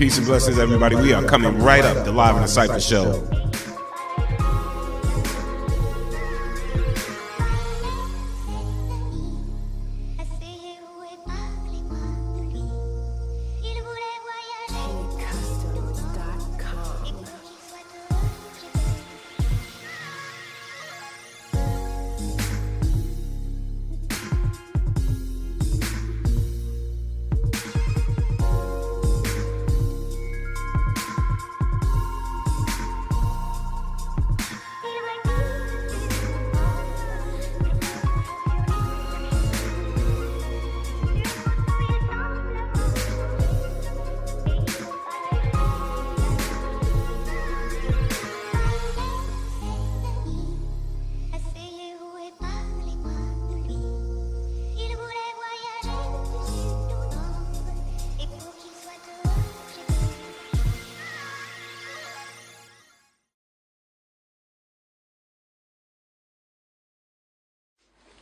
Peace and blessings, everybody. We are coming right up the Live in the Cipher show.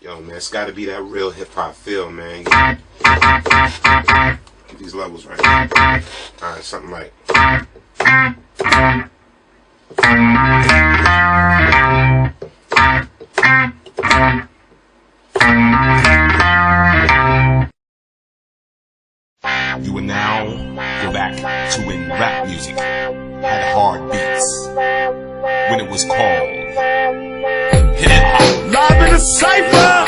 Yo, man, it's got to be that real hip-hop feel, man. Get these levels right. All right, something like... You will now go back to when rap music had hard beats. When it was called hip-hop. Live in the Cipher!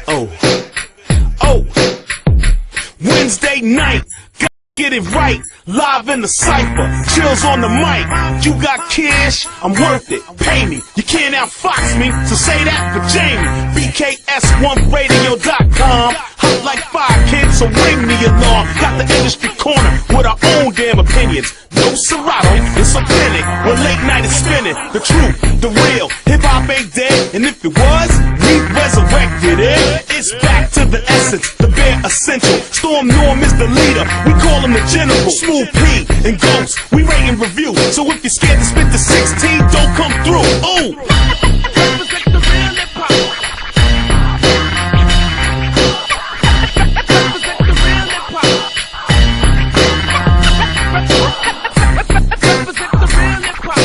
Oh, Wednesday night, gotta get it right. Live in the Cipher, chills on the mic. You got cash, I'm worth it, pay me. You can't outfox me, so say that for Jamie. BKS1radio.com. Hot like 5 kids, so ring the alarm. Got the industry corner with our own damn opinions. No Serato, it's authentic. When late night is spinning, the truth, the real. Hip-hop ain't dead, and if it was, we resurrected it. It's back to the essence, the bare essential. Storm Norm is the leader, we call him the general. Smooth P and Ghost, we rate and review. So if you're scared to spit the 16, don't come through. Ooh! Represent the real hip-hop. Represent the real hip-hop. Represent the real hip-hop.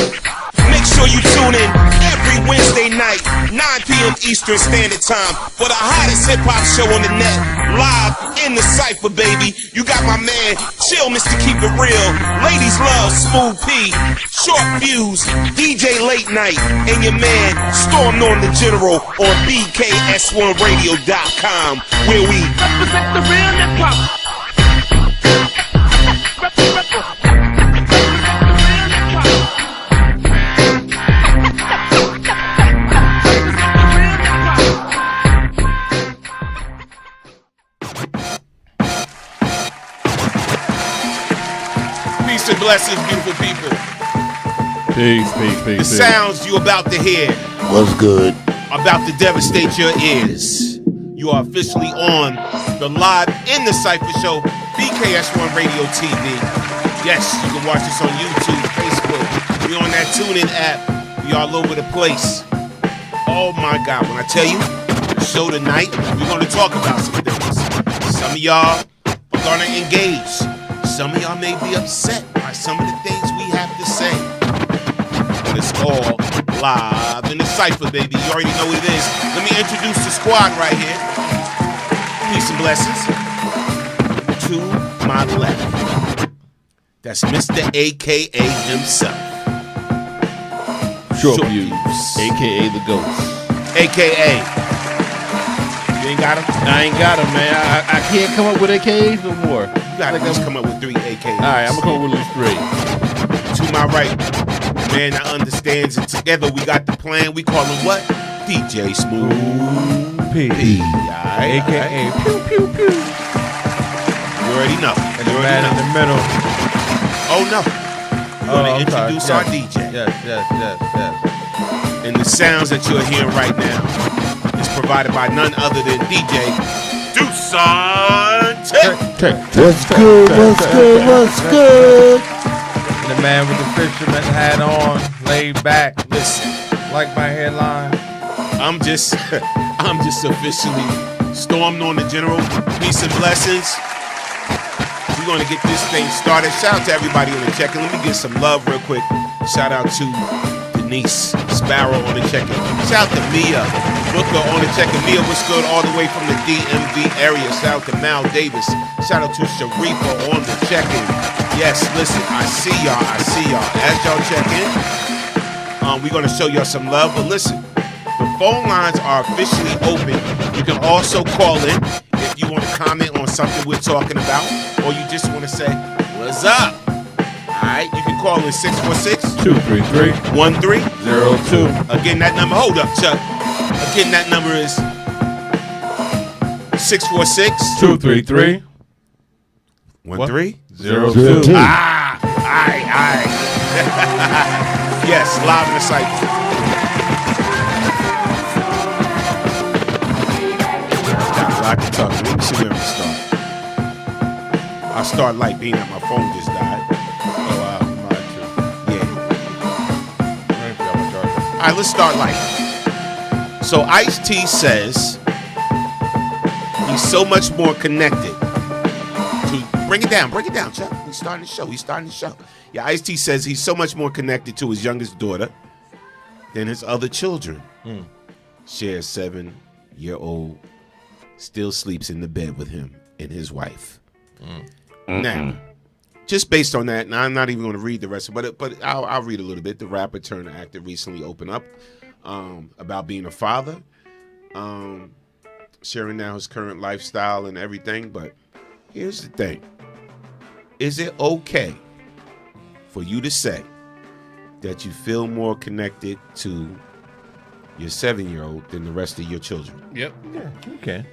Make sure you tune in every Wednesday night, 9 p.m. Eastern Standard Time, for the hottest hip-hop show on the net, live in the Cipher, baby. You got my man, Chill Mr. Keep It Real, Ladies Love, Smooth P, Short Fuse, DJ Late Night, and your man, Storm Norm the General, on BKS1Radio.com, where we represent the real hip-hop. Peace and blessings, beautiful people. Peace. The sounds you about to hear, what's good, about to devastate your ears. You are officially on the Live in the Cipher show, BKS1 Radio TV. Yes, you can watch us on YouTube, Facebook. We on that TuneIn app. We all over the place. Oh my God, when I tell you, the show tonight, we're going to talk about some things. Some of y'all are going to engage. Some of y'all may be upset by some of the things we have to say. But it's all live in the Cipher, baby. You already know what it is. Let me introduce the squad right here. Peace and blessings. To my left, that's Mr. AKA himself. Short Fuse, AKA the Ghost. AKA. You ain't got him? I ain't got him, man. I can't come up with AKAs no more. You gotta just come up with 3 AKAs. Alright, I'm gonna come up with at least 3. To my right, man that understands, and together we got the plan. We call him what? DJ Smooth P. Right, AKA Pew Pew Pew. You already know. And the man in the middle. Oh no. We're gonna introduce our DJ. Yes. And the sounds that you're hearing right now is provided by none other than DJ Dusan Tech. what's good? And the man with the fisherman hat on, laid back. Listen, like my hairline. I'm just officially stormed on the general. Peace and blessings. We're going to get this thing started. Shout out to everybody on the check-in. Let me get some love real quick. Shout out to Denise Sparrow on the check-in. Shout out to Mia Booker on the check-in. Mia, what's good all the way from the DMV area. Shout out to Mal Davis. Shout out to Sharifa on the check-in. Yes, listen, I see y'all. As y'all check in, we're going to show y'all some love. But listen, the phone lines are officially open. You can also call in if you want to comment on something we're talking about, or you just want to say, what's up? All right, you can call in 646-233-1302. Again, that number, hold up, Chuck. Again, that number is 646-233-1302. Ah, all right. Yes, live in the Cipher. I can talk. Let me see where we start. I'll start light being that my phone just died. Mine too. Yeah. All right, let's start light. So Ice-T says he's so much more connected to... Bring it down, Chuck. He's starting the show. Yeah, Ice-T says he's so much more connected to his youngest daughter than his other children. Shares 7-year-old still sleeps in the bed with him and his wife. Now, just based on that, and I'm not even going to read the rest of it, but I'll read a little bit. The rapper turned actor recently opened up about being a father, sharing now his current lifestyle and everything. But here's the thing. Is it okay for you to say that you feel more connected to your 7-year-old than the rest of your children? Yep. Yeah, you can.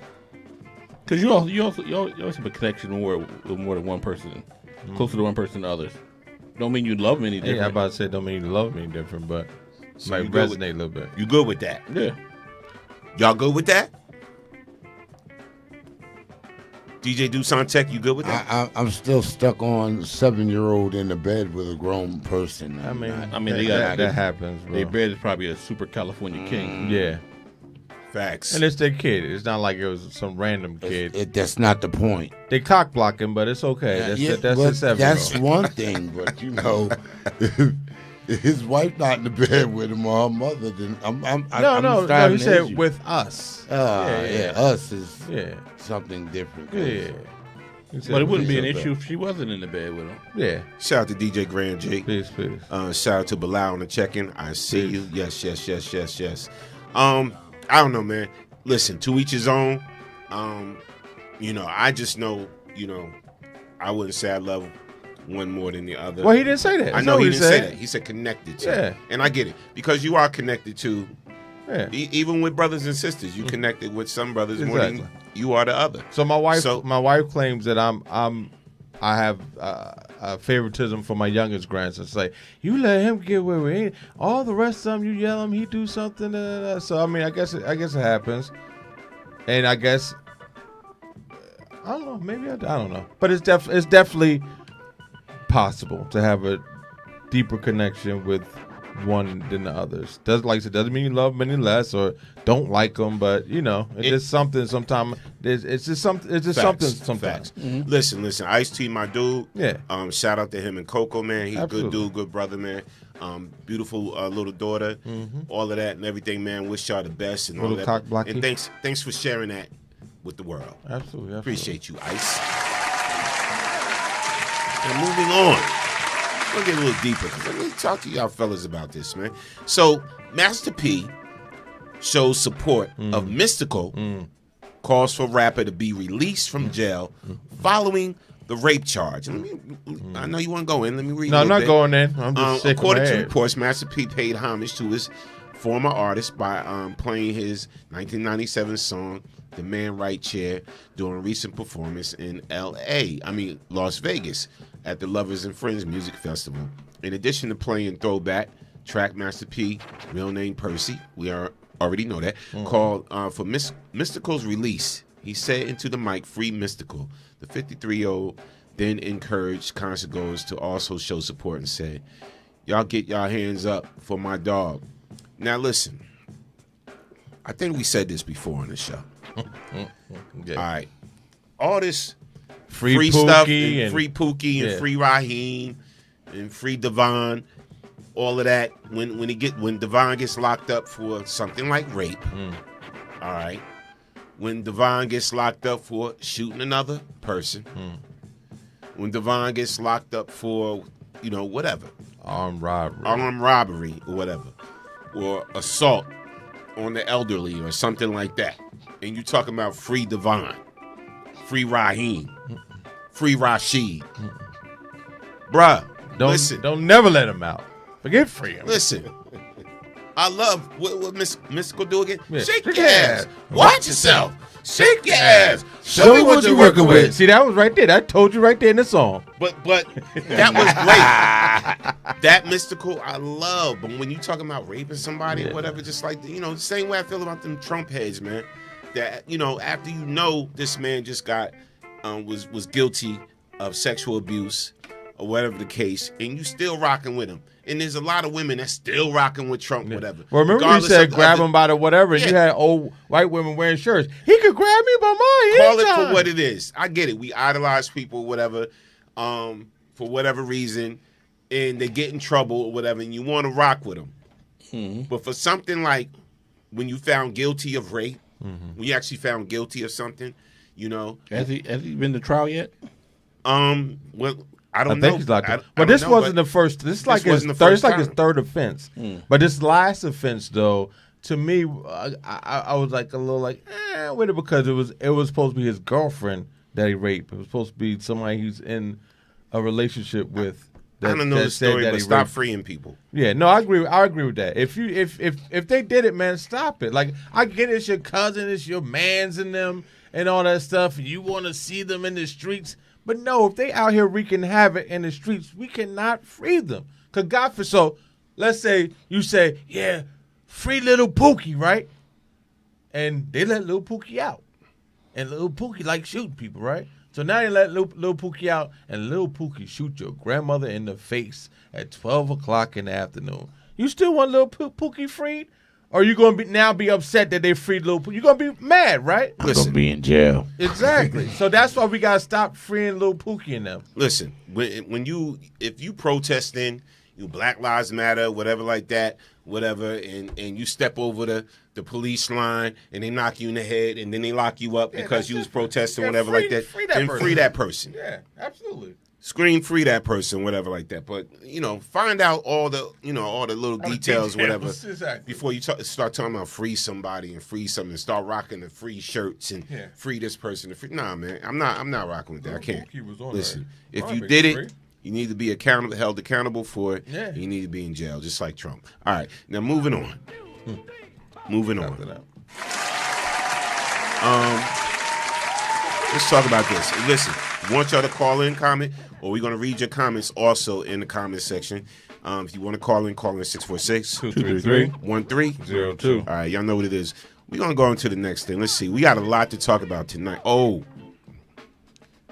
Because you always have a connection with more than one person, closer to one person than others. Don't mean you love them any different. Yeah, I'm about to say don't mean you love me any different, but So might you good resonate a little bit. You good with that? Yeah. Y'all good with that? DJ Dusantech, you good with that? I'm still stuck on 7-year-old in the bed with a grown person. I mean, they that got happens, bro. their bed is probably a super California king. Yeah. Facts. And it's their kid. It's not like it was some random kid. That's not the point. They cock blocking, but it's okay. That's but the 7-year-old. that's one thing, but you know, if his wife not in the bed with him or her mother, then I'm No. starting He an said issue. with us. Us is Yeah. something different. Yeah. He said But it wouldn't be an with us. issue if she wasn't in the bed with him. Yeah. Shout out to DJ Grand J. Peace. Shout out to Bilal on the check-in. I see you. Yes. I don't know, man. Listen, to each his own. I just know, I wouldn't say I love one more than the other. Well, he didn't say that. I know he didn't say that. He said connected to. Yeah. And I get it. Because you are connected to, Yeah. even with brothers and sisters, you connected with some brothers more Exactly. than you are the other. So my wife claims that I have a favoritism for my youngest grandson. It's like, you let him get away with it. All the rest of them, you yell him, he do something. So I mean, I guess it happens, and I guess I don't know. Maybe I don't know, but it's definitely possible to have a deeper connection with one than the others. Doesn't mean you love them any less or don't like them, but it's just something. Sometimes it's just something. It's just Facts, something. Sometimes. Facts. Listen, Ice-T, my dude. Yeah. Shout out to him and Coco, man. He's Absolutely. a good dude, good brother, man. Beautiful little daughter. All of that and everything, man. Wish y'all the best and Little all that. cock blocky. And thanks for sharing that with the world. Absolutely. Appreciate you, Ice. And moving on. We'll get a little deeper because let me talk to y'all fellas about this, man. So, Master P shows support of Mystical, calls for rapper to be released from jail following the rape charge. And I know you want to go in. Let me read. No, a I'm not bit. going in. I'm just sick according of my to head. reports, Master P paid homage to his former artist by playing his 1997 song "The Man Right Chair" during a recent performance in Las Vegas, at the Lovers and Friends Music Festival. In addition to playing throwback track, Master P, real name Percy, we already know that, called for Mystical's release. He said into the mic, "Free Mystical." The 53-year-old then encouraged concert goers to also show support and said, "Y'all get y'all hands up for my dog." Now listen, I think we said this before on the show. All right. All this Free free Pookie stuff, and and free Pookie, and free Raheem, and free Devon, all of that. When Devon gets locked up for something like rape, all right. When Devon gets locked up for shooting another person, when Devon gets locked up for whatever, armed robbery or whatever, or assault on the elderly or something like that, and you talking about free Devon, free Raheem, free Rashid, bruh. Listen, don't never let him out. Forget free him. Listen, I love what Miss go do again. Yeah. Shake your ass. Watch yourself. Shake your ass. Show me what you're working with. See, that was right there. I told you right there in the song. But that was great. That mystical, I love. But when you talking about raping somebody or whatever, just like the same way I feel about them Trump heads, man. That after this man just got was guilty of sexual abuse or whatever the case, and you still rocking with him. And there's a lot of women that's still rocking with Trump, whatever. Well, remember you said grab him by the whatever, and you had old white women wearing shirts. He could grab me by mine. Call it for what it is. I get it. We idolize people, whatever, for whatever reason, and they get in trouble or whatever, and you want to rock with them. Mm-hmm. But for something like when you found guilty of rape, when you actually found guilty of something, Has he been to trial yet? Well, I don't think know. He's locked up. But this wasn't the first. This is like his third. It's like his third offense. But this last offense, though, to me, I was like a little like with it because it was supposed to be his girlfriend that he raped. It was supposed to be somebody he's in a relationship with. I don't know the story, but stop freeing people. Yeah, no, I agree. I agree with that. If they did it, man, stop it. Like I get it's your cousin, it's your man's in them and all that stuff, and you want to see them in the streets. But no, if they out here wreaking havoc in the streets, we cannot free them. So let's say you say, yeah, free little Pookie, right? And they let little Pookie out. And little Pookie like shooting people, right? So now they let little Pookie out, and little Pookie shoot your grandmother in the face at 12 o'clock in the afternoon. You still want little Pookie freed? Or are you going to be upset that they freed little Pookie? You're going to be mad, right? I'm going to be in jail. Exactly. So that's why we got to stop freeing little Pookie in them. Listen, if you protesting, Black Lives Matter, whatever like that, whatever, and you step over the police line and they knock you in the head and then they lock you up because you was protesting, whatever like that, free that person. Yeah, absolutely. Scream free that person, whatever like that. But find out all the little details, whatever, exactly. Before you start talking about free somebody and free something, and start rocking the free shirts and free this person. Nah, man, I'm not rocking with that. I can't. Listen, if you did it, you need to be held accountable for it. Yeah. You need to be in jail, just like Trump. All right, now moving on. Let's talk about this. Listen, want y'all to call in, comment, or we're going to read your comments also in the comment section. If you want to call in 646-233-1302. All right, y'all know what it is. We're going to go on to the next thing. Let's see. We got a lot to talk about tonight. Oh,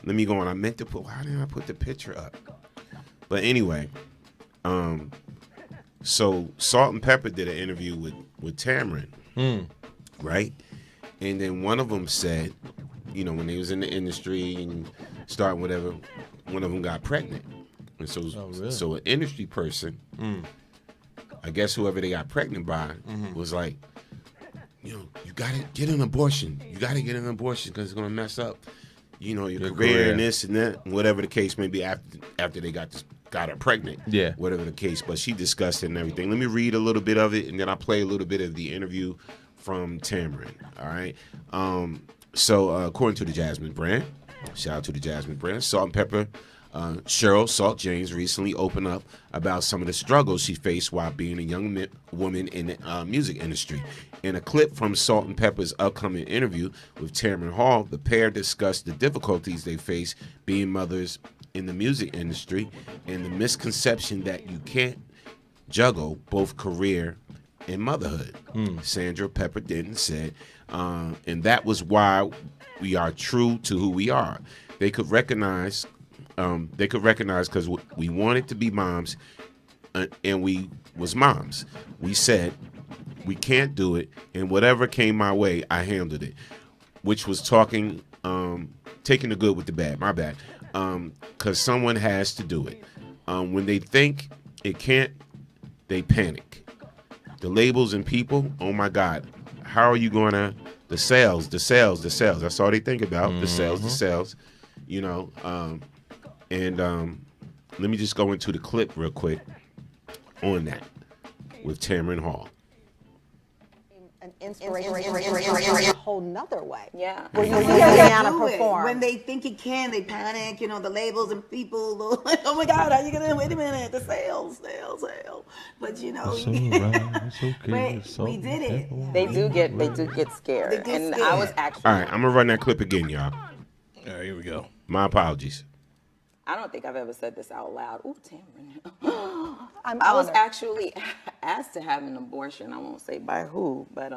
let me go on. Why didn't I put the picture up? But anyway, so Salt and Pepper did an interview with Tamron, right? And then one of them said, when they was in the industry and starting whatever, one of them got pregnant. And so, so an industry person, I guess whoever they got pregnant by, was like, you got to get an abortion. You got to get an abortion because it's going to mess up, your career and this and that, and whatever the case may be after they got her pregnant. Yeah. Whatever the case. But she discussed it and everything. Let me read a little bit of it, and then I'll play a little bit of the interview from Tamron. All right. So according to the Jasmine brand, shout out to the Jasmine brand, Salt and Pepper, Cheryl Salt James recently opened up about some of the struggles she faced while being a young woman in the music industry. In a clip from Salt and Pepper's upcoming interview with Tamron Hall, the pair discussed the difficulties they face being mothers in the music industry and the misconception that you can't juggle both career and motherhood. Sandra Pepper Denton said, and that was why we are true to who we are. They could recognize because we wanted to be moms, and we was moms. We said we can't do it, and whatever came my way, I handled it. which was talking, taking the good with the bad. My bad, because someone has to do it. When they think it can't, they panic. The labels and people, oh my God, how are you gonna? The sales. That's all they think about. The sales. You know, let me just go into the clip real quick on that with Tamron Hall. An inspiration in a whole nother way. Yeah. Where you Yeah, see yeah, Rihanna do it. perform. When they think it can, they panic. You know, the labels and people. Like, oh my God, how you gonna? Wait a minute, the sales. But you know, It's alright, it's okay, it's we did it. all They do get scared. They get and scared. I was actually. All right, I'm gonna run that clip again, y'all. All right, here we go. My apologies. I don't think I've ever said this out loud. Ooh, Tamron. I was actually asked to have an abortion. I won't say by who, but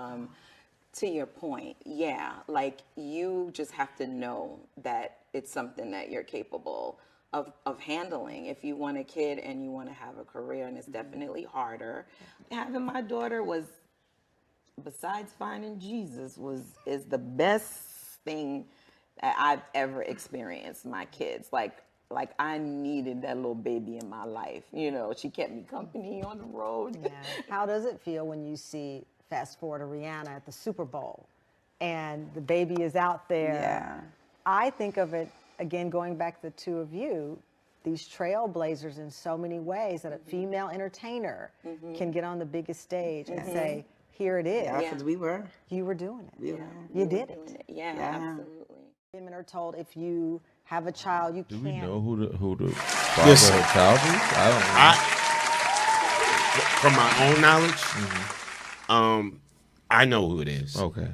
to your point, yeah, like you just have to know that it's something that you're capable of handling. If you want a kid and you want to have a career, and it's definitely harder. Having my daughter was, besides finding Jesus, is the best thing that I've ever experienced. My kids, like I needed that little baby in my life. You know, she kept me company on the road. Yeah. How does it feel when you see, fast forward to Rihanna at the Super Bowl, and the baby is out there? Yeah. I think of it, again, going back to the two of you, these trailblazers in so many ways, that a female entertainer can get on the biggest stage and say, here it is. Yeah, because we were. You were doing it. We were. You did it. Yeah, Yeah. absolutely. Women are told if you have a child, you Do can't. we know who the father Listen. of the child is? I From my own knowledge, I know who it is. don't know. Okay.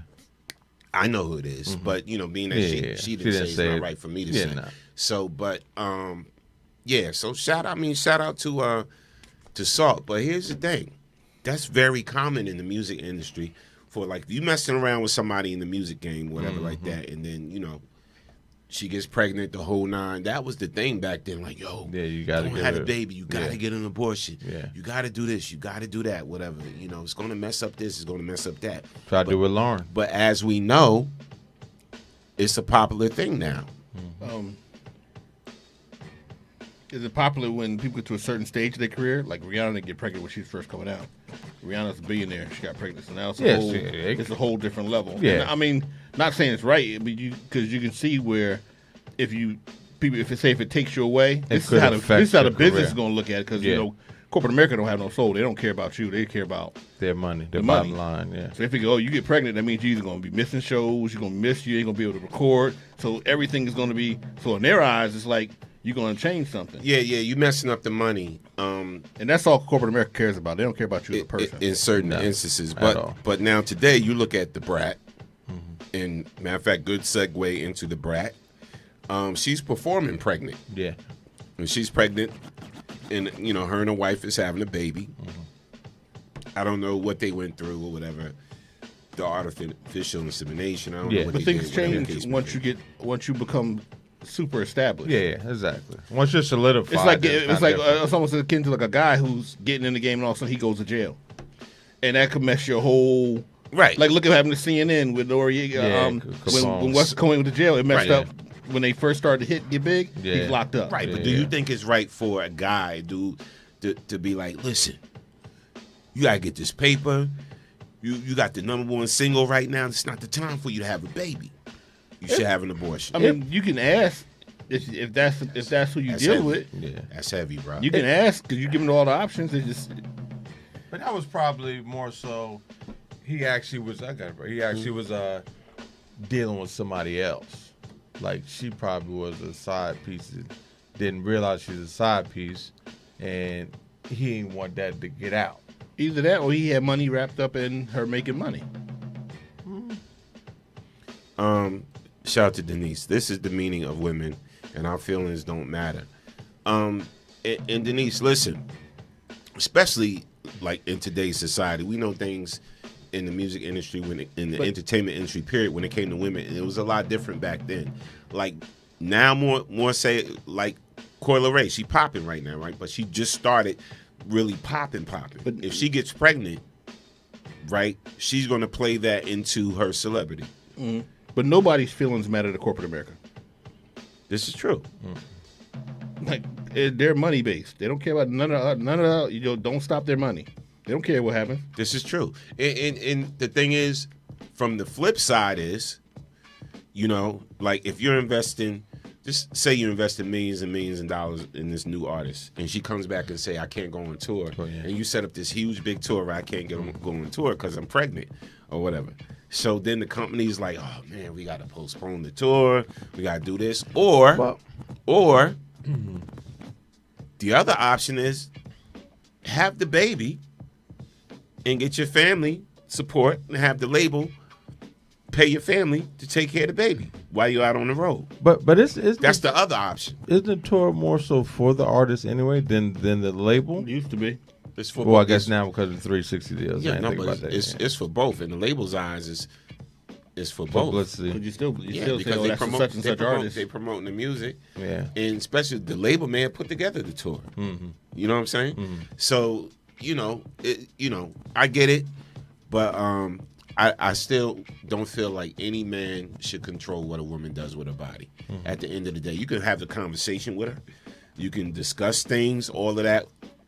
I know who it is, but you know, being that Yeah, she didn't say it's not right for me to say. nah. So, but yeah. So shout out to Salt. But here's the thing, that's very common in the music industry. For like you messing around with somebody in the music game, whatever like that, and then you know she gets pregnant, the whole nine. That was the thing back then. Like, yo, Yeah, you gotta don't get have a it. baby. You gotta Yeah. get an abortion. Yeah. You gotta do this. You gotta do that. Whatever. You know, it's gonna mess up this. It's gonna mess up that. Try to do with Lauren. But as we know, it's a popular thing now. Is it popular when people get to a certain stage of their career? Like Rihanna didn't get pregnant when she was first coming out. Rihanna's a billionaire. She got pregnant. So now it's, Yes, it's a whole different level. Yeah. And I mean, not saying it's right, but because you can see where if it takes you away, this is could how affect the your business career. is going to look at it. Because Yeah. you know, corporate America don't have no soul. They don't care about you. They care about Their money, their the bottom money. line. Yeah. So if you go, oh, you get pregnant, that means you're either going to be missing shows, you're going to miss, you ain't going to be able to record. So everything is going to be, so in their eyes, it's like you're going to change something. Yeah, you messing up the money. And that's all corporate America cares about. They don't care about you as a person. In certain No, instances. at all. But now today you look at the Brat, and matter of fact, good segue into the Brat. She's performing pregnant. Yeah. And she's pregnant, and you know her and her wife is having a baby. I don't know what they went through or whatever. The artificial insemination. I don't know Yeah. what But they things did, whatever the change case once you become super established. Yeah, exactly. Once you're solidified, It's like different. it's almost akin to like a guy who's getting in the game and all of a sudden he goes to jail, and that could mess your whole Right. Like look at what happened to CNN with Noriega. Yeah, when Capone's. West Cohen went to jail, it messed Right. up when they first started to get big. Yeah. He's locked up. Right, but do you think it's right for a guy to be like, listen, you gotta get this paper. You got the #1 single right now. It's not the time for you to have a baby. You should have an abortion. I mean, you can ask if that's who you That's deal heavy. with. Yeah. That's heavy, bro. You can ask because you give them all the options. It just But that was probably more so. He actually was. He actually was dealing with somebody else. Like she probably was a side piece. Didn't realize she's a side piece, and he didn't want that to get out. either that or he had money wrapped up in her making money. Shout out to Denise. This is the meaning of women, and our feelings don't matter. And Denise, listen, especially like in today's society, we know things in the music industry, in the entertainment industry, period, when it came to women, it was a lot different back then. Like now, more say like Coi Leray, she popping right now, right? But she just started really popping. But if she gets pregnant, right, she's gonna play that into her celebrity. But nobody's feelings matter to corporate America. This is true. Like they're money based. They don't care about none of you know. Don't stop their money. They don't care what happens. This is true. And the thing is, from the flip side is, you know, like if you're investing, just say you invested millions and millions of dollars in this new artist, and she comes back and say, I can't go on tour, and you set up this huge big tour where I can't go on tour because I'm pregnant or whatever. So then the company's like, oh man, we got to postpone the tour. We got to do this. Or the other option is have the baby and get your family support and have the label pay your family to take care of the baby while you're out on the road. But it's that's the other option. Isn't the tour more so for the artist anyway than the label? It used to be. It's for well, I guess now because of 360 deals. Yeah, I didn't think but about that. it's for both. In the label's eyes, it's for both. Publicity. But you still because say, oh, they that's promote, such and such artist. They promoting the music. Yeah. And especially the label man put together the tour. Mm-hmm. You know what I'm saying? Mm-hmm. So, you know, I get it, but I still don't feel like any man should control what a woman does with her body. Mm-hmm. At the end of the day, you can have the conversation with her. You can discuss things, all of that,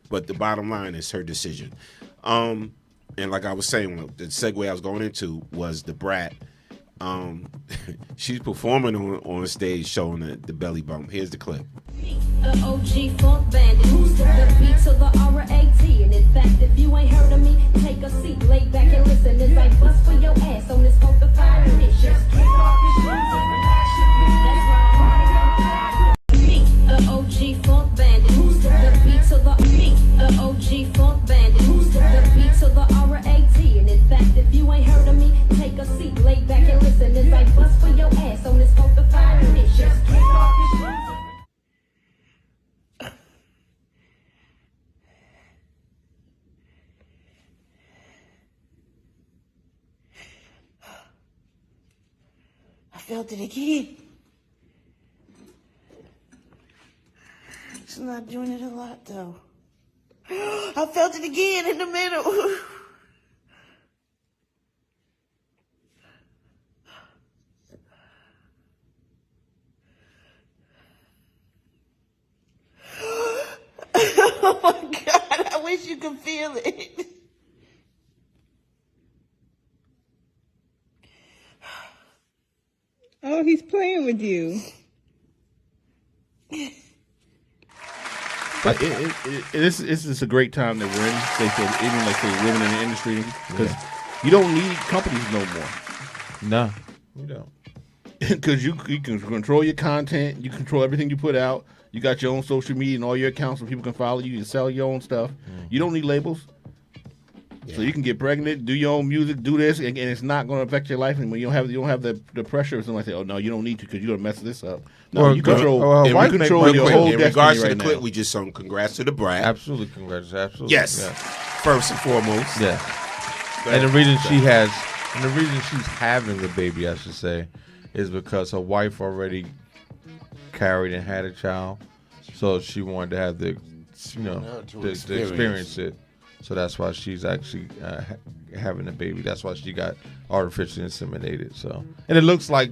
but the bottom line is her decision. And like I was saying, the segue I was going into was the brat. She's performing on stage showing the belly bump. Here's the clip. An OG funk bandit who's the beat to the R-A-T. And in fact, if you ain't heard of me, take a seat, lay back and listen as I bust for your ass on this funkified dish. Just kick off your shoes and relax your feet. That's right. Me, an OG funk bandit who's the beat to the an OG funk bandit who's the beat to the R-A-T. And in fact, if you ain't heard of me, take a seat, lay back and listen as I bust for your ass on this funkified dish. Just kick off your shoes. I felt it again. It's not doing it a lot though. I felt it again in the middle. Oh my God, I wish you could feel it. Oh, he's playing with you. But this is a great time that we're in. Even like say women in the industry, because you don't need companies no more. No, you don't. Because you can control your content, you control everything you put out. You got your own social media and all your accounts where people can follow you. You can sell your own stuff. You don't need labels. Yeah. So you can get pregnant, do your own music, do this, and it's not going to affect your life anymore. You don't have the pressure of somebody say, "Oh no, you don't need to because you're going to mess this up." No, well, you control. you control your whole in destiny regards to right the clip now. we just saw, congrats to the brat. Absolutely, congrats. Absolutely. Yes. Yeah. First and foremost. Yeah. And the reason she's having the baby, I should say, is because her wife already carried and had a child, so she wanted to have the experience it. So that's why she's actually having a baby. That's why she got artificially inseminated. So, and it looks like,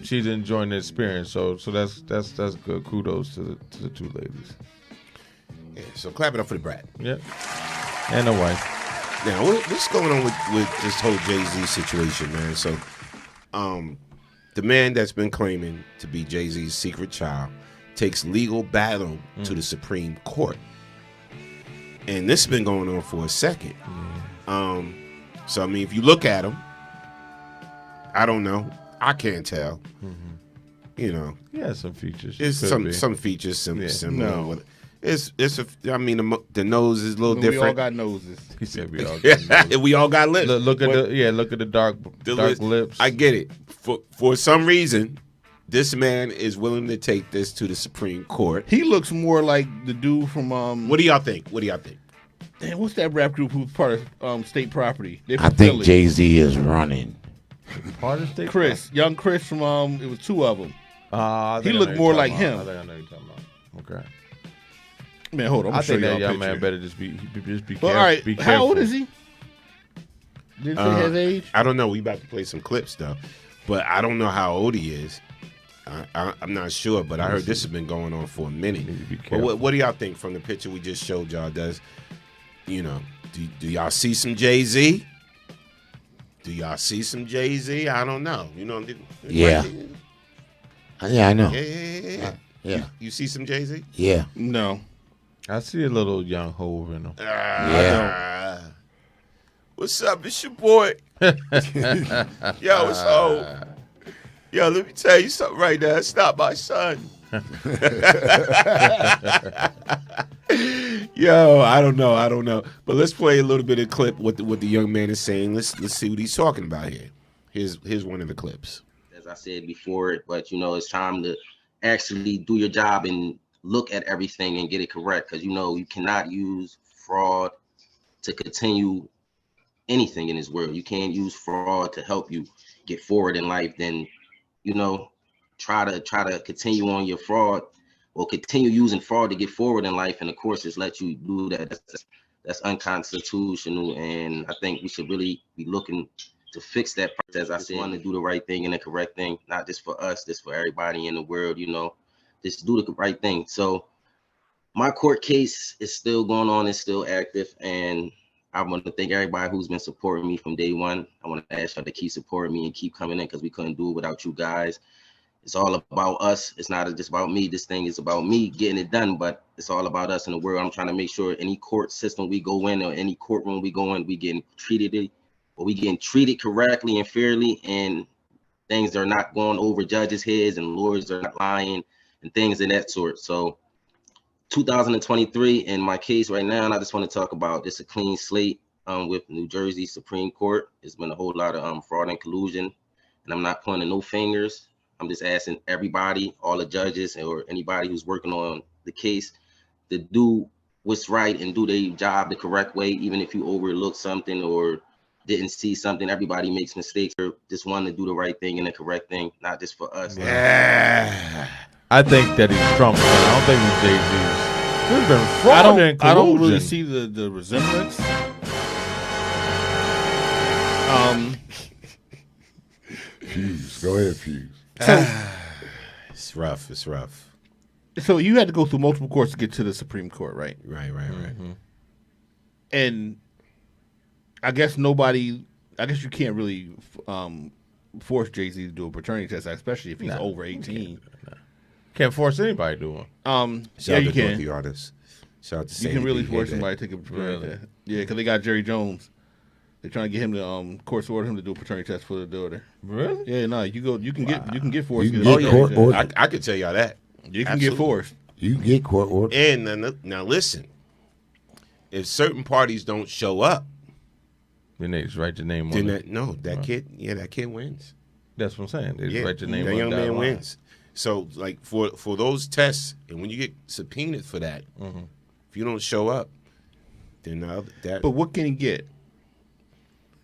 she's enjoying the experience. So that's good. Kudos to the two ladies. Yeah. So clap it up for the brat. Yep. And the wife. Now, what's going on with this whole Jay-Z situation, man? So, the man that's been claiming to be Jay-Z's secret child takes legal battle to the Supreme Court. And this has been going on for a second. So, I mean, if you look at him, I don't know. I can't tell. Yeah, some features. It's some features similar. No. The nose is a little different. We all got noses. He said we all got noses. We all got lips. Look at the dark lips. I get it. For some reason, this man is willing to take this to the Supreme Court. He looks more like the dude from What do y'all think? Damn, what's that rap group who's part of State Property? I think Jay-Z is running. Part of State Young Chris from it was two of them. He looked more like him. I think I know you're talking about. Okay. Man, hold on. I think that young man better just be careful. All right, how old is he? Did it say his age? I don't know. We about to play some clips though, but I don't know how old he is. I'm not sure, but I heard this has been going on for a minute. But what do y'all think from the picture we just showed y'all? Do y'all see some Jay-Z? Do y'all see some Jay-Z? I don't know. Yeah. Yeah, I know. Yeah. You see some Jay-Z? Yeah. No. I see a little young Hove in him. Yeah. What's up? It's your boy. Yo, it's Hove. Yo, let me tell you something right now. It's not my son. Yo, I don't know. But let's play a little bit of clip what the young man is saying. Let's see what he's talking about here. Here's one of the clips. As I said before, but it's time to actually do your job and look at everything and get it correct, because you cannot use fraud to continue anything in this world. You can't use fraud to help you get forward in life. Then try to continue on your fraud or continue using fraud to get forward in life, and of course just let you do that. That's unconstitutional, and I think we should really be looking to fix that. As I said, want to do the right thing and the correct thing, not just for us, just for everybody in the world. Just do the right thing. So my court case is still going on, it's still active, and I want to thank everybody who's been supporting me from day one. I want to ask y'all to keep supporting me and keep coming in, because we couldn't do it without you guys. It's all about us. It's not just about me. This thing is about me getting it done, but it's all about us in the world. I'm trying to make sure any court system we go in or any courtroom we go in, we getting treated correctly and fairly, and things are not going over judges' heads and lawyers are not lying and things of that sort. So 2023 in my case right now, and I just want to talk about just a clean slate with New Jersey Supreme Court. There's been a whole lot of fraud and collusion, and I'm not pointing no fingers. I'm just asking everybody, all the judges or anybody who's working on the case, to do what's right and do their job the correct way. Even if you overlook something or didn't see something, everybody makes mistakes. Or just want to do the right thing and the correct thing, not just for us. Yeah. I think that he's Trump. I don't think he's Jay-Z's. There's been fraud and collusion. I don't really see the resemblance. Fuse. Go ahead, Fuse. It's rough. It's rough. So you had to go through multiple courts to get to the Supreme Court, right? Right. Mm-hmm. And I guess you can't really force Jay-Z to do a paternity test, especially if he's over 18. Can't force anybody to do one. Shout out you to can. Dorothy Artist. Shout out to You can really Sandy force P. somebody to take a paternity test. Yeah, because they got Jerry Jones. They're trying to get him to court order him to do a paternity test for the daughter. Really? Yeah, no, you can get forced. You can get court order. I could tell y'all that. You can get forced. You can get court order. And now listen, if certain parties don't show up, then they just write your name on it. That kid wins. That's what I'm saying. They just write your name on it. That young man wins. So like for those tests, and when you get subpoenaed for that, if you don't show up, then that. But what can he get?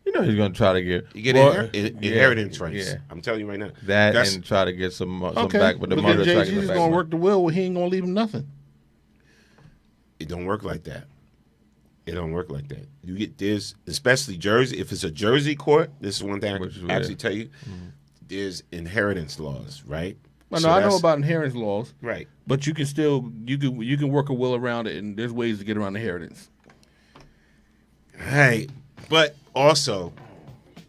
He's going to try to get inheritance rights. Yeah. I'm telling you right now. And try to get some back with the mother. Jay-Z's going to work the will. He ain't going to leave him nothing. It don't work like that. It don't work like that. You get this, especially Jersey. If it's a Jersey court, this is one thing I can actually tell you. There's inheritance laws, right? Well, I know about inheritance laws, right? But you can still you can work a will around it, and there's ways to get around inheritance. Hey, but also,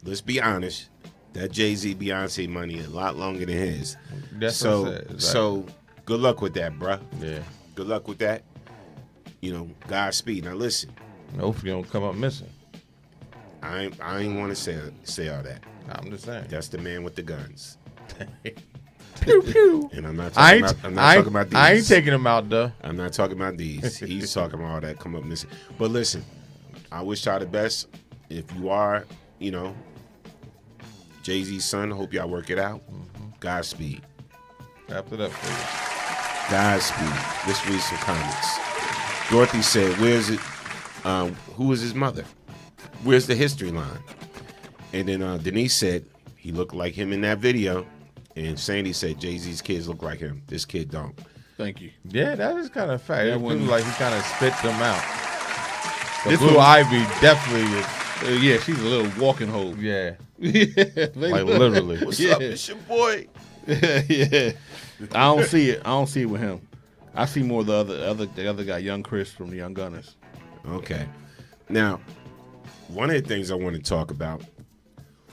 let's be honest. That Jay-Z Beyonce money is a lot longer than his. That's so good luck with that, bruh. Yeah. Good luck with that. Godspeed. Now listen. Hopefully you don't come up missing. I ain't want to say all that. I'm just saying. That's the man with the guns. Pew pew. And I'm not talking about these. I ain't taking him out though. I'm not talking about these. He's talking about all that come up missing. But listen, I wish y'all the best. If you are, Jay-Z's son, hope y'all work it out. Godspeed. After that, please. Godspeed. Let's read some comments. Dorothy said, "Where's it? Who is his mother? Where's the history line?" And then Denise said, "He looked like him in that video." And Sandy said, "Jay-Z's kids look like him. This kid don't." Thank you. Yeah, that is kind of fact. Yeah, It feels like he kind of spit them out. The This Blue one- Ivy definitely is. Yeah, she's a little walking hoe. Yeah. Yeah, Like literally. What's up? It's your boy. Yeah. I don't see it. I don't see it with him. I see more the other guy, Young Chris from the Young Gunners. Okay. Now, one of the things I want to talk about,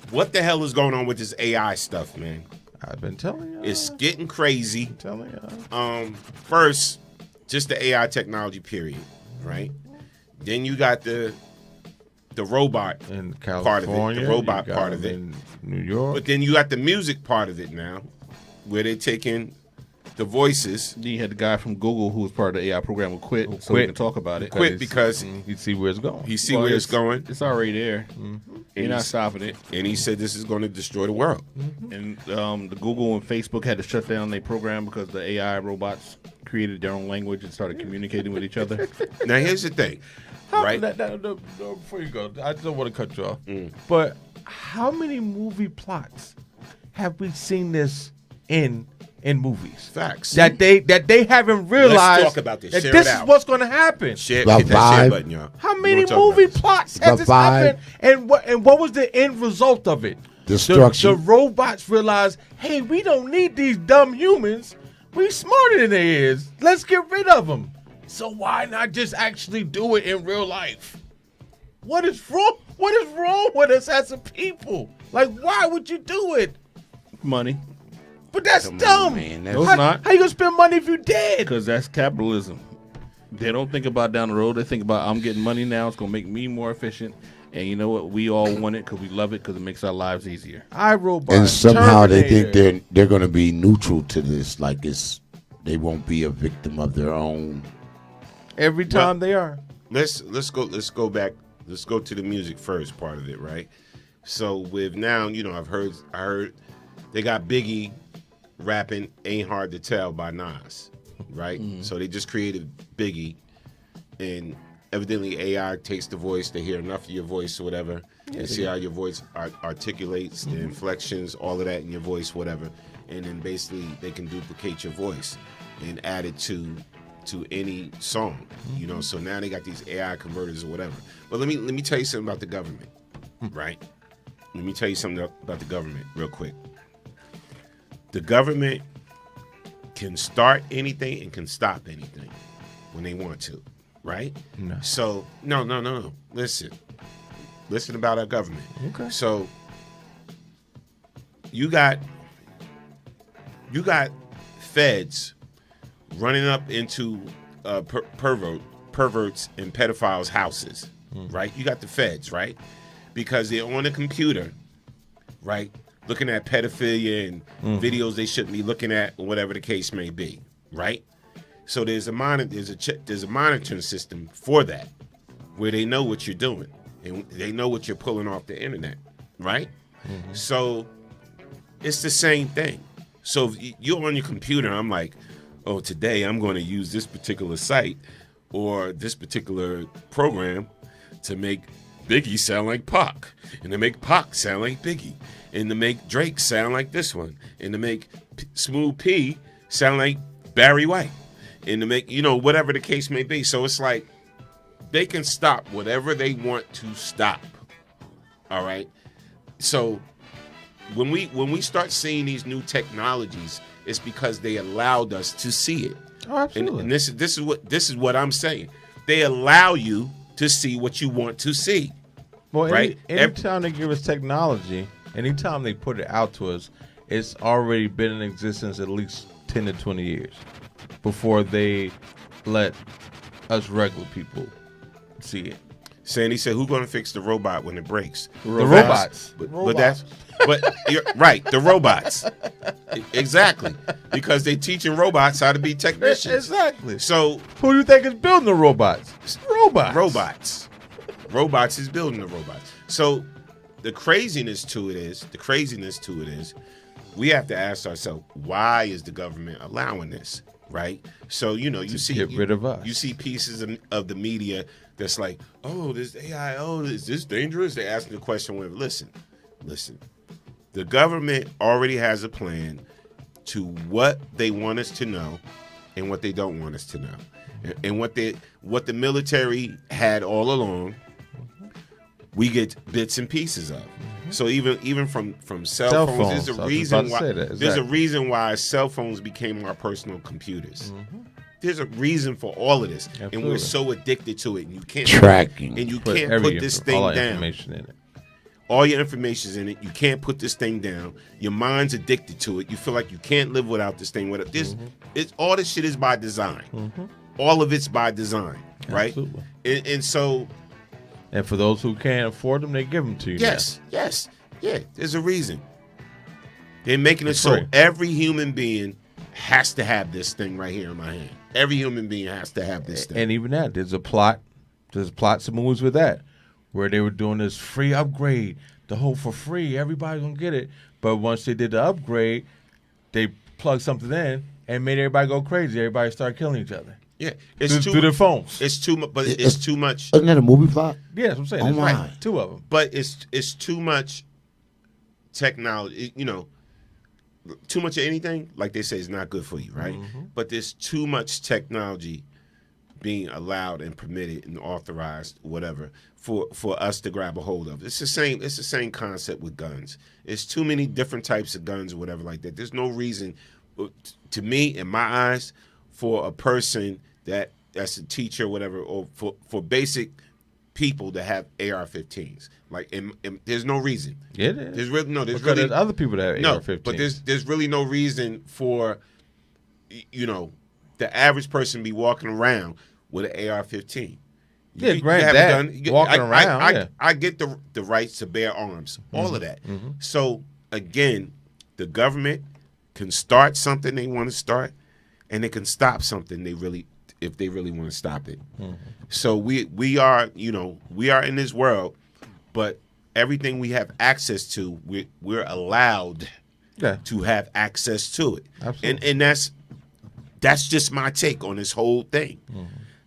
what the hell is going on with this AI stuff, man? I've been telling you. It's getting crazy. I'm telling you. First, just the AI technology period, right? Then you got the robot In part of it, California, the robot you got part of it. in New York. But then you got the music part of it now, where they're taking the voices. You had the guy from Google who was part of the AI program who quit, so we can talk about it. Quit because you see where it's going. he see where it's going. It's already there. You're not stopping it. And he said this is going to destroy the world. And the Google and Facebook had to shut down their program because the AI robots created their own language and started communicating with each other. Now, here's the thing, right? Before you go, I don't want to cut you off. But how many movie plots have we seen this in movies? Facts. That they haven't realized. Let's talk about this. That Share this it is out. what's going to happen. Share, The hit that share vibe. button, y'all. How We many wanna talk movie about this. plots has The this vibe. happened? And what was the end result of it? Destruction. The robots realized, hey, we don't need these dumb humans. We smarter than they is. Let's get rid of them. So why not just actually do it in real life? What is wrong? What is wrong with us as a people? Like, why would you do it? Money. But that's Come on, dumb. man. No, it's not. How you gonna spend money if you dead? Because that's capitalism. They don't think about down the road. They think about, I'm getting money now. It's going to make me more efficient. And you know what? We all want it because we love it because it makes our lives easier. iRobot. And somehow they Terminator. think they're going to be neutral to this, like they won't be a victim of their own. Every time they are. Let's go back. Let's go to the music first part of it, right? So with now, I heard they got Biggie rapping "Ain't Hard to Tell" by Nas, right? So they just created Biggie, and evidently AI takes the voice. They hear enough of your voice or whatever, and see how your voice articulates, the inflections, all of that in your voice, whatever, and then basically they can duplicate your voice and add it to any song, So now they got these AI converters or whatever. But let me tell you something about the government, right? Let me tell you something about the government real quick. The government can start anything and can stop anything when they want to, right? No. So no. Listen about our government. Okay. So you got feds running up into perverts and pedophiles' houses, right? You got the feds, right? Because they're on a computer, right? Looking at pedophilia and videos they shouldn't be looking at, or whatever the case may be, right? So there's a monitoring system for that, where they know what you're doing and they know what you're pulling off the internet, right? So it's the same thing. So if you're on your computer, I'm like, oh, today I'm going to use this particular site or this particular program to make Biggie sound like Pac, and to make Pac sound like Biggie, and to make Drake sound like this one, and to make Smooth P sound like Barry White, and to make, whatever the case may be. So it's like they can stop whatever they want to stop. All right. So when we start seeing these new technologies, it's because they allowed us to see it. Oh, absolutely. And this is what I'm saying. They allow you to see what you want to see. Well, right? Anytime they give us technology, anytime they put it out to us, it's already been in existence at least 10 to 20 years before they let us regular people see it. Sandy said, "Who's going to fix the robot when it breaks?" The robots. But you're right, the robots. Exactly, because they're teaching robots how to be technicians. Exactly. So who do you think is building the robots? Robots. Robots is building the robots. So the craziness to it is, we have to ask ourselves, why is the government allowing this? Right? So you see, get rid of us. You see pieces of the media that's like, oh, this AI, oh, is this dangerous? They're asking the question. When listen, the government already has a plan to what they want us to know and what they don't want us to know, and what the military had all along. we get bits and pieces of. So even from cell phones, there's a reason why. There's a reason why cell phones became our personal computers. There's a reason for all of this, Absolutely. and we're so addicted to it, and you can't Tracking. and you can't put this thing all down. Information in it. All your information's in it. You can't put this thing down. Your mind's addicted to it. You feel like you can't live without this thing. It's all this shit is by design. All of it's by design, right? Absolutely. And so, and for those who can't afford them, they give them to you. yes, yeah. There's a reason. They're making it It's so free. every human being has to have this thing right here in my hand. Every human being has to have this thing. And even that, there's plots of movies with that, where they were doing this free upgrade, the whole for free, everybody's gonna get it. But once they did the upgrade, they plugged something in and made everybody go crazy. Everybody started killing each other. Yeah, through their phones. It's too much, but it's too much. Isn't that a movie plot? Yeah, that's what I'm saying. Oh, That's my. right. 2 of them. But it's too much technology. Too much of anything, like they say, is not good for you, right? But there's too much technology being allowed and permitted and authorized, whatever, for us to grab a hold of. It's the same concept with guns. It's too many different types of guns or whatever like that. There's no reason, to me, in my eyes, for a person that's a teacher or whatever, or for basic people to have AR-15s. Like, there's no reason. Yeah, there is. There's really no. There's Because really there's other people that have AR-15s. but there's really no reason for, the average person be walking around with an AR-15. Yeah, You granted have a that, gun. walking around, yeah. I get the rights to bear arms, all of that. So again, the government can start something they want to start, and they can stop something if they really want to stop it. So we are in this world, but everything we have access to, we're allowed to have access to it. Absolutely. And that's just my take on this whole thing.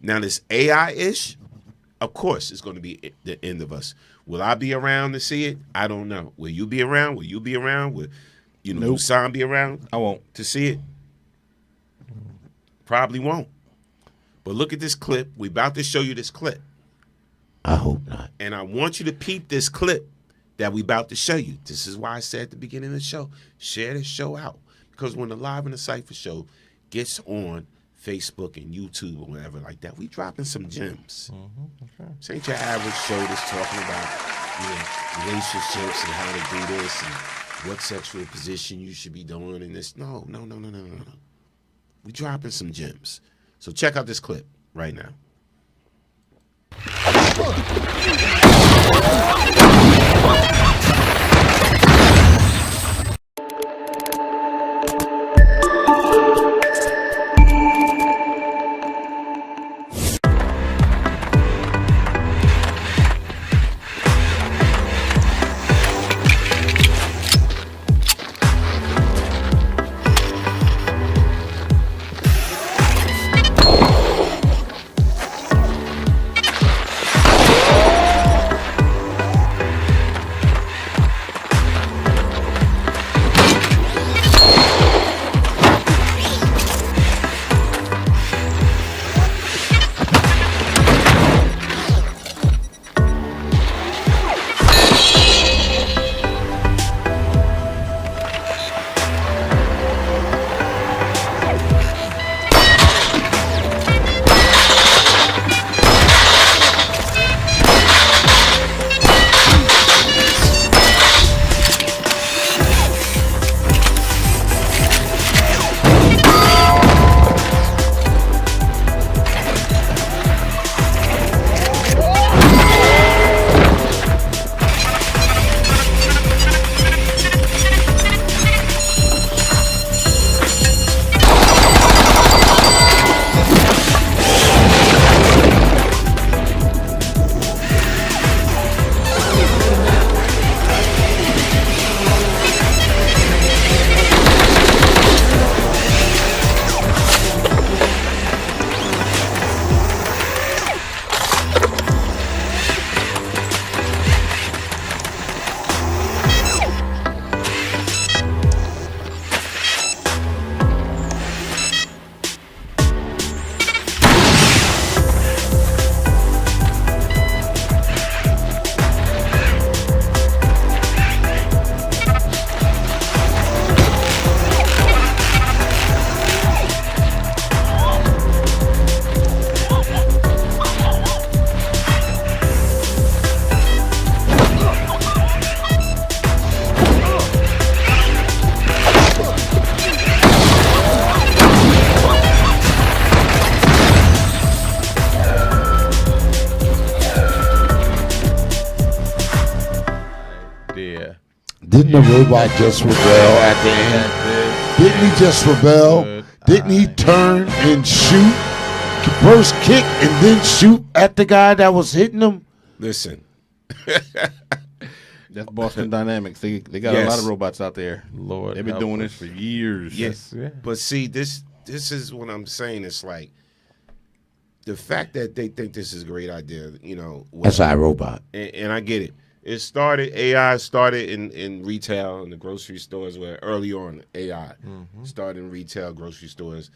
Now this AI-ish, of course, it's going to be the end of us. Will I be around to see it? I don't know. Will you be around? Will you be around? Will Sam be around? I won't. To see it? Probably won't. But look at this clip. We're about to show you this clip. I hope not. And I want you to peep this clip that we're about to show you. This is why I said at the beginning of the show, share this show out. Because when the Live in the Cipher show gets on Facebook and YouTube or whatever like that, we dropping some gems. This ain't your average show that's talking about relationships and how to do this and what sexual position you should be doing and this. No. We dropping some gems. So check out this clip right now. Didn't the robot just rebel at the end? Didn't he just rebel? Didn't he turn and shoot? First kick and then shoot at the guy that was hitting him? Listen. That's Boston Dynamics. They got a lot of robots out there. Lord, they've been doing this for years. Yes, but see, this is what I'm saying. It's like the fact that they think this is a great idea. You know, that's iRobot, and I get it. AI started in retail in the grocery stores where early on AI started in retail, grocery stores,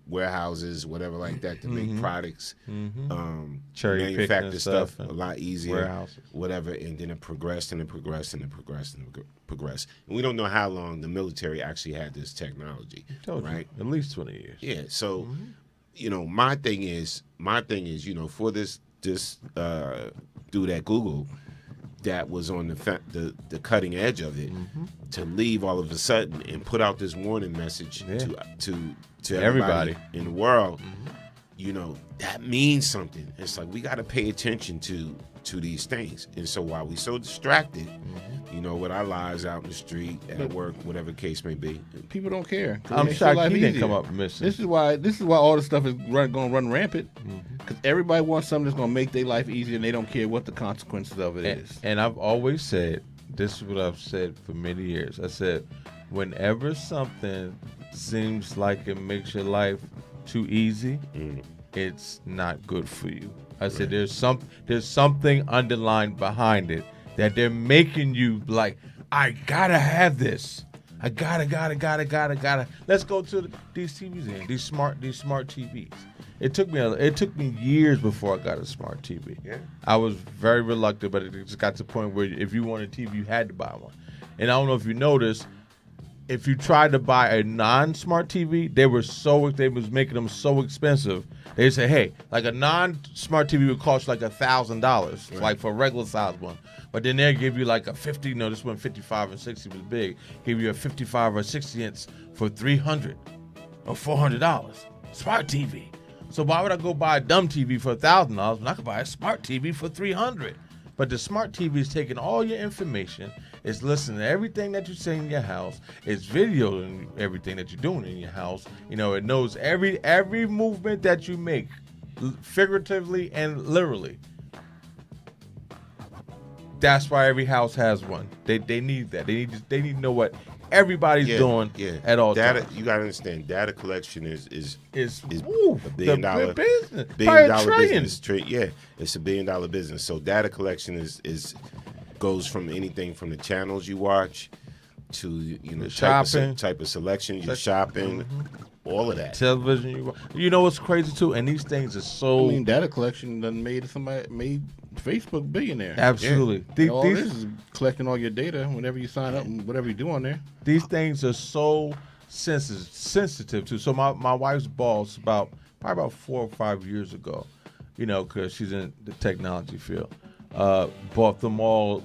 warehouses, whatever like that to make products, manufacture stuff a lot easier, warehouses, whatever, and then it progressed and it progressed and it progressed and it progressed. And we don't know how long the military actually had this technology, right? At least 20 years. Yeah. So, you know, my thing is, you know, for this dude at Google that was on the cutting edge of it, to leave all of a sudden and put out this warning message to everybody in the world, you know, that means something. It's like we got to pay attention to these things. And so while we so distracted, you know, with our lives out in the street, at work, whatever case may be, people don't care. I'm shocked he didn't come up missing. This is why all this stuff is going to run rampant, because everybody wants something that's going to make their life easier, and they don't care what the consequences of it is. And I've always said, this is what I've said for many years. I said, whenever something seems like it makes your life too easy, it's not good for you. I said there's something underlined behind it that they're making you like, I gotta have this. I gotta. Let's go to these TVs in, these smart TVs. It took me years before I got a smart TV. Yeah. I was very reluctant, but it just got to the point where if you wanted a TV, you had to buy one. And I don't know if you noticed, if you tried to buy a non-smart TV, they was making them so expensive. They say, hey, like a non-smart TV would cost like $1,000, like for a regular size one. But then they'll give you like a 50, this one 55 and 60 was big, give you a 55 or 60 inch for $300 or $400. Smart TV. So why would I go buy a dumb TV for $1,000 when I could buy a smart TV for $300? But the smart TV is taking all your information. It's listening to everything that you say in your house. It's videoing everything that you're doing in your house. You know, it knows every movement that you make, figuratively and literally. That's why every house has one. They need that. They need to know what everybody's doing at all times. You gotta understand, data collection is a billion dollar business. Business. It's a $1 billion business. So data collection goes from anything from the channels you watch to type of selection, your shopping, all of that. Television you know what's crazy too? And these things are so, I mean, data collection done made Facebook billionaire. Absolutely. Yeah. This is collecting all your data whenever you sign up and whatever you do on there. These things are so sensitive too. So my wife's boss probably about 4 or 5 years ago, you know, because she's in the technology field, bought them all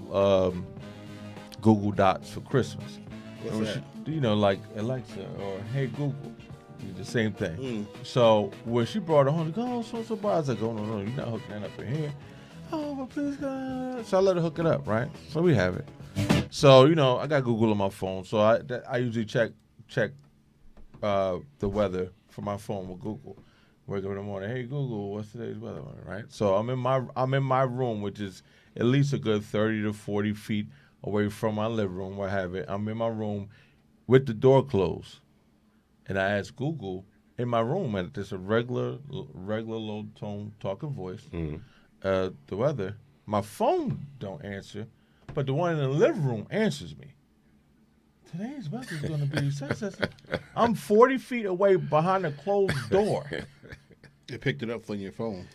Google Dots for Christmas. What's that? You know, like Alexa or Hey Google. The same thing. So when she brought it home, she goes, "Oh, so I was like, oh no, you're not hooking that up in here." Oh, but please, God. So I let her hook it up, right? So we have it. So you know, I got Google on my phone, so I usually check the weather for my phone with Google. Wake up in the morning, hey Google, what's today's weather? Right. So I'm in my room, which is at least a good 30 to 40 feet away from my living room, where I have it. I'm in my room with the door closed. And I asked Google in my room, and it's a regular low tone talking voice, the weather. My phone don't answer, but the one in the living room answers me. Today's weather is going to be such. I'm 40 feet away behind a closed door. They picked it up from your phone.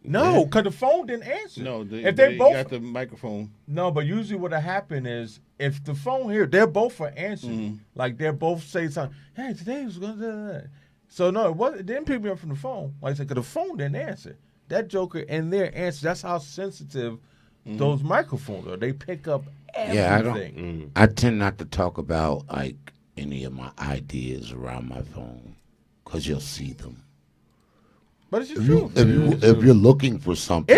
No, because the phone didn't answer. No, if they both got the microphone. No, but usually what happened is if the phone here, they're both for answering. Like they're both say something. Hey, today was going to. So no, it didn't pick me up from the phone. Like I said, because the phone didn't answer. That joker in there answered. That's how sensitive those microphones are. They pick up everything. I tend not to talk about like any of my ideas around my phone because you'll see them. But it's the truth. If you're looking for something,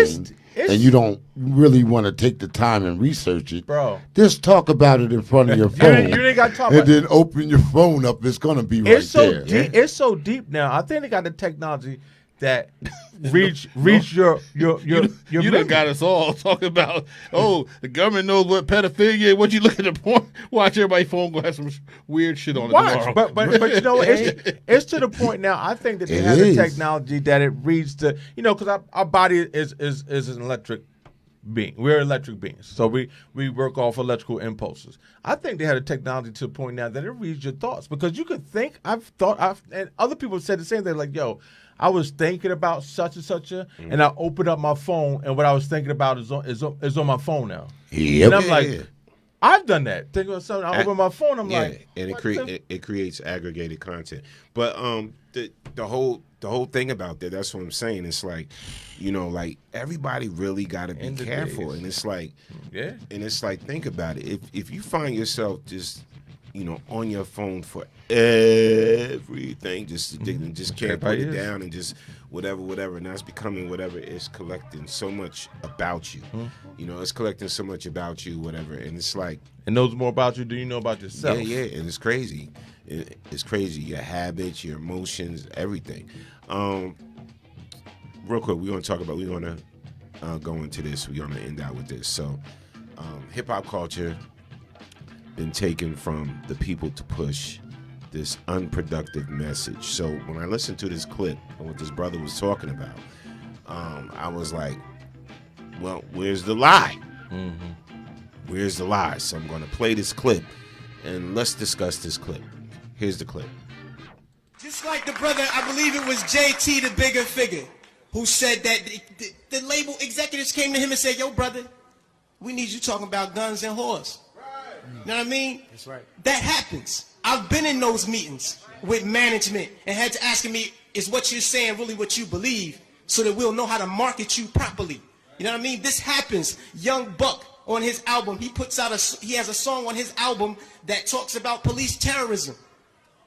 and you don't really want to take the time and research it, bro, just talk about it in front of your phone. You ain't got to talk and about then open your phone up. It's gonna be right there. It's so deep now. I think they got the technology that reach your You done got us all talking about, the government knows what pedophilia. What you look at the porn? Watch everybody's phone gonna have some weird shit on it tomorrow. But you know what? It's to the point now. I think that they have the technology that it reads to because our body is an electric being. We're electric beings, so we work off electrical impulses. I think they had a technology to the point now that it reads your thoughts because you could think. And other people said the same thing. Like, yo, I was thinking about such and such and I opened up my phone, and what I was thinking about is on my phone now. Yep. And I'm like, I've done that. Thinking of something, I open my phone, I'm like, and it creates aggregated content. But the whole thing about that's what I'm saying. It's like, like everybody really got to be careful, and it's like, think about it. If you find yourself just on your phone for everything, just can't put it down and just whatever, and that's becoming whatever. It's collecting so much about you. It's collecting so much about you, whatever, and it's like it knows more about you than you know about yourself. Yeah, and it's crazy. It's crazy. Your habits, your emotions, everything. Real quick, we're gonna go into this. We're gonna end out with this. So, hip hop culture been taken from the people to push this unproductive message. So when I listened to this clip of what this brother was talking about, I was like, well, where's the lie? Where's the lie? So I'm going to play this clip and let's discuss this clip. Here's the clip. Just like the brother, I believe it was JT, the bigger figure, who said that the label executives came to him and said, yo, brother, we need you talking about guns and whores. You know what I mean? That's right. That happens. I've been in those meetings with management and had to ask me, is what you're saying really what you believe so that we'll know how to market you properly? You know what I mean? This happens. Young Buck on his album, he has a song on his album that talks about police terrorism.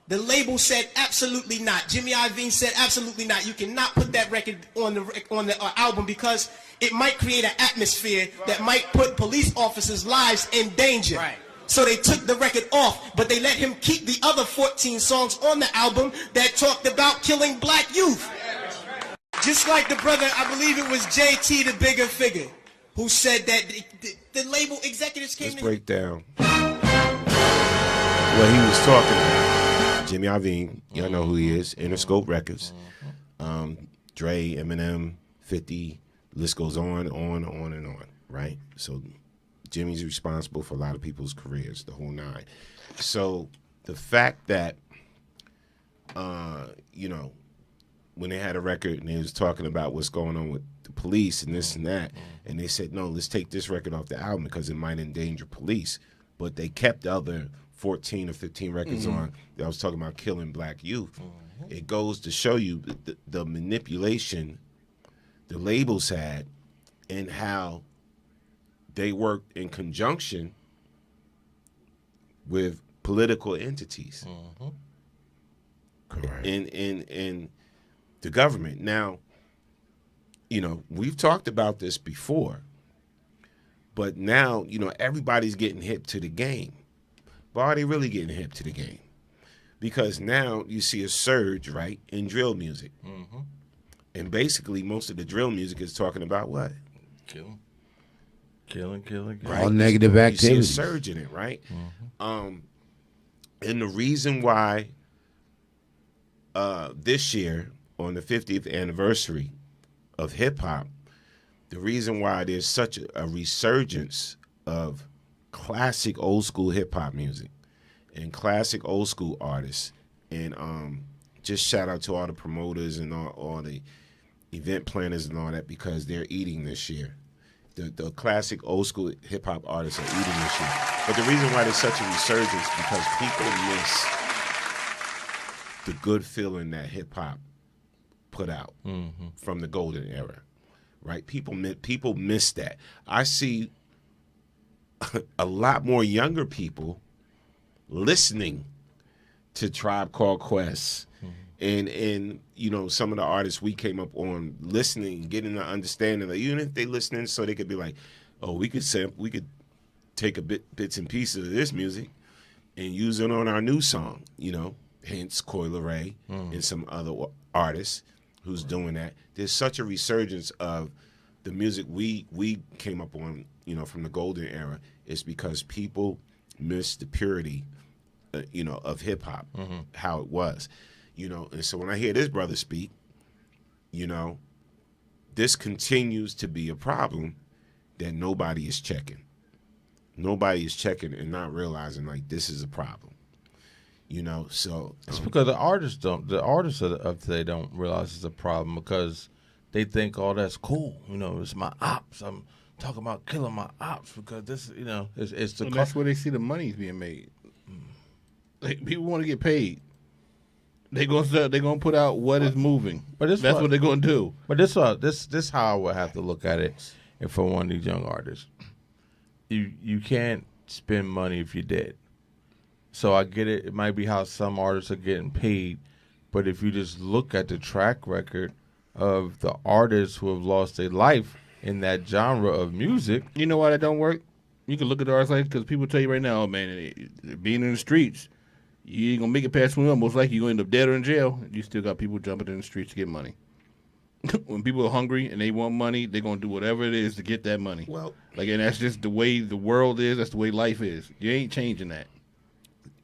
The label said absolutely not. Jimmy Iovine said absolutely not. You cannot put that record on the album because it might create an atmosphere that might put police officers' lives in danger. Right. So they took the record off, but they let him keep the other 14 songs on the album that talked about killing black youth. Just like the brother, I believe it was JT, the bigger figure, who said that the label executives came Let's break down what he was talking about. Jimmy Iovine, y'all know who he is, Interscope Records. Dre, Eminem, 50, list goes on, right? So Jimmy's responsible for a lot of people's careers, the whole nine. So the fact that, when they had a record and they was talking about what's going on with the police and this and that, and they said, no, let's take this record off the album because it might endanger police. But they kept the other 14 or 15 records on that was talking about killing black youth. It goes to show you the manipulation the labels had and how they worked in conjunction with political entities in the government. Now, we've talked about this before, but now, everybody's getting hip to the game. But are they really getting hip to the game? Because now you see a surge, right, in drill music. And basically most of the drill music is talking about what? Killing. Right? All negative activities. You see a surge in it, right? And the reason why this year, on the 50th anniversary of hip-hop, the reason why there's such a resurgence of classic old-school hip-hop music and classic old-school artists, and just shout out to all the promoters and all the event planners and all that, because they're eating this year. The classic old school hip hop artists are eating this year. But the reason why there's such a resurgence because people miss the good feeling that hip hop put out from the golden era, right? People miss that. I see a lot more younger people listening to Tribe Called Quest And you know, some of the artists we came up on listening, getting the understanding that even if they listening, so they could be like, oh, we could take bits and pieces of this music and use it on our new song, you know. Hence Coi Leray and some other artists who's doing that. There's such a resurgence of the music we came up on, you know, from the golden era. It's because people miss the purity, you know, of hip hop, how it was, you know. And so when I hear this brother speak, you know, this continues to be a problem that nobody is checking. Nobody is checking and not realizing like this is a problem. You know, so it's because the artists of today don't realize it's a problem because they think, oh, that's cool. You know, it's my ops. I'm talking about killing my ops because this, you know, it's the. And that's where they see the money's being made. Like, people want to get paid. They're gonna put out what is moving. But that's what they're gonna do. But this how I would have to look at it. If for one of these young artists, you can't spend money if you're dead. So I get it. It might be how some artists are getting paid, but if you just look at the track record of the artists who have lost their life in that genre of music, you know why that don't work? You can look at the artists like, because people tell you right now, oh, man, being in the streets, you ain't gonna make it past 21. Most likely you're gonna end up dead or in jail. You still got people jumping in the streets to get money. When people are hungry and they want money, they're gonna do whatever it is to get that money. Well, like, and that's just the way the world is. That's the way life is. You ain't changing that.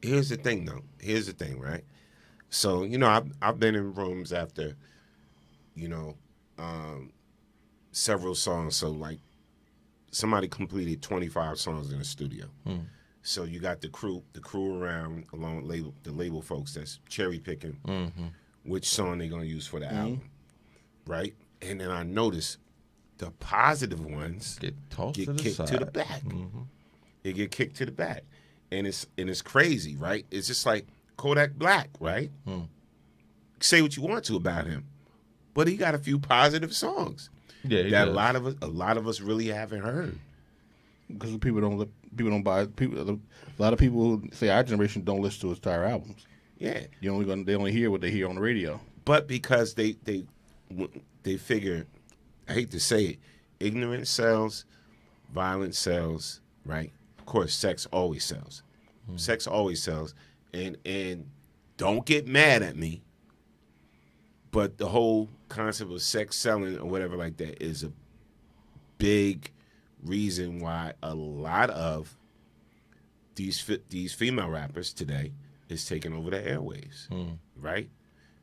Here's the thing, though. Here's the thing, right? So, you know, I've been in rooms after, you know, several songs. So, like, somebody completed 25 songs in the studio. So you got the crew around, along with the label folks that's cherry picking which song they're gonna use for the album, right? And then I noticed the positive ones get kicked to the back. They get kicked to the back. And it's crazy, right? It's just like Kodak Black, right? Say what you want to about him, but he got a few positive songs that a lot of us really haven't heard. Because people don't buy. A lot of people say our generation don't listen to his entire albums. Yeah, they only hear what they hear on the radio. But because they figure, I hate to say it, ignorance sells, violence sells, right? Of course, sex always sells. Sex always sells, and don't get mad at me, but the whole concept of sex selling or whatever like that is a big reason why a lot of these female rappers today is taking over the airwaves, right?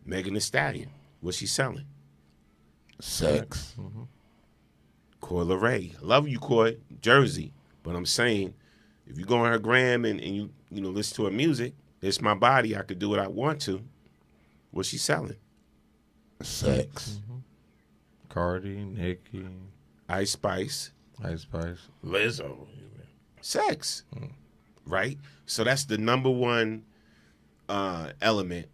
Megan Thee Stallion, what's she selling? Sex. Coi Leray, love you, Coi, Jersey, but I'm saying if you go on her gram and you know listen to her music, it's my body. I could do what I want to. What's she selling? Sex. Cardi, Nicki, Ice Spice, Lizzo, sex, right? So that's the number one element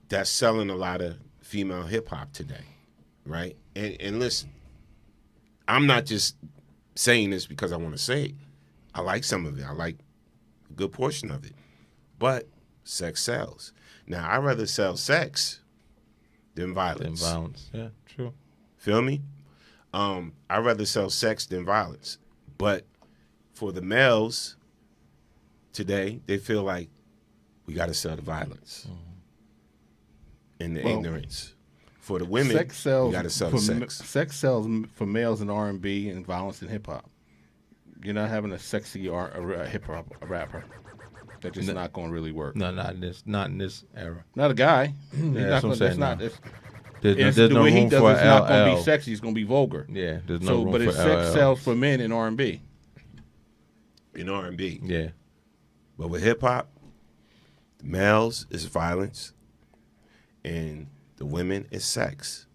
that's selling a lot of female hip hop today, right? And listen, I'm not just saying this because I want to say it. I like some of it. I like a good portion of it. But sex sells. Now, I'd rather sell sex than violence. Yeah, true. Feel me? I'd rather sell sex than violence. But for the males today, they feel like we got to sell the violence and the ignorance. For the women, sex sells, we got to sell the sex. Sex sells for males in R&B and violence in hip hop. You're not having a sexy hip hop rapper. That's just not going to really work. No, not in this era. Not a guy. Yeah, that's what I'm saying. There's the no way he room does for it's not going to LL. be sexy. It's going to be vulgar. Yeah, there's no room but for it's sex LL. sells for men in R&B. In R&B. Yeah. But with hip hop, the males is violence and the women is sex.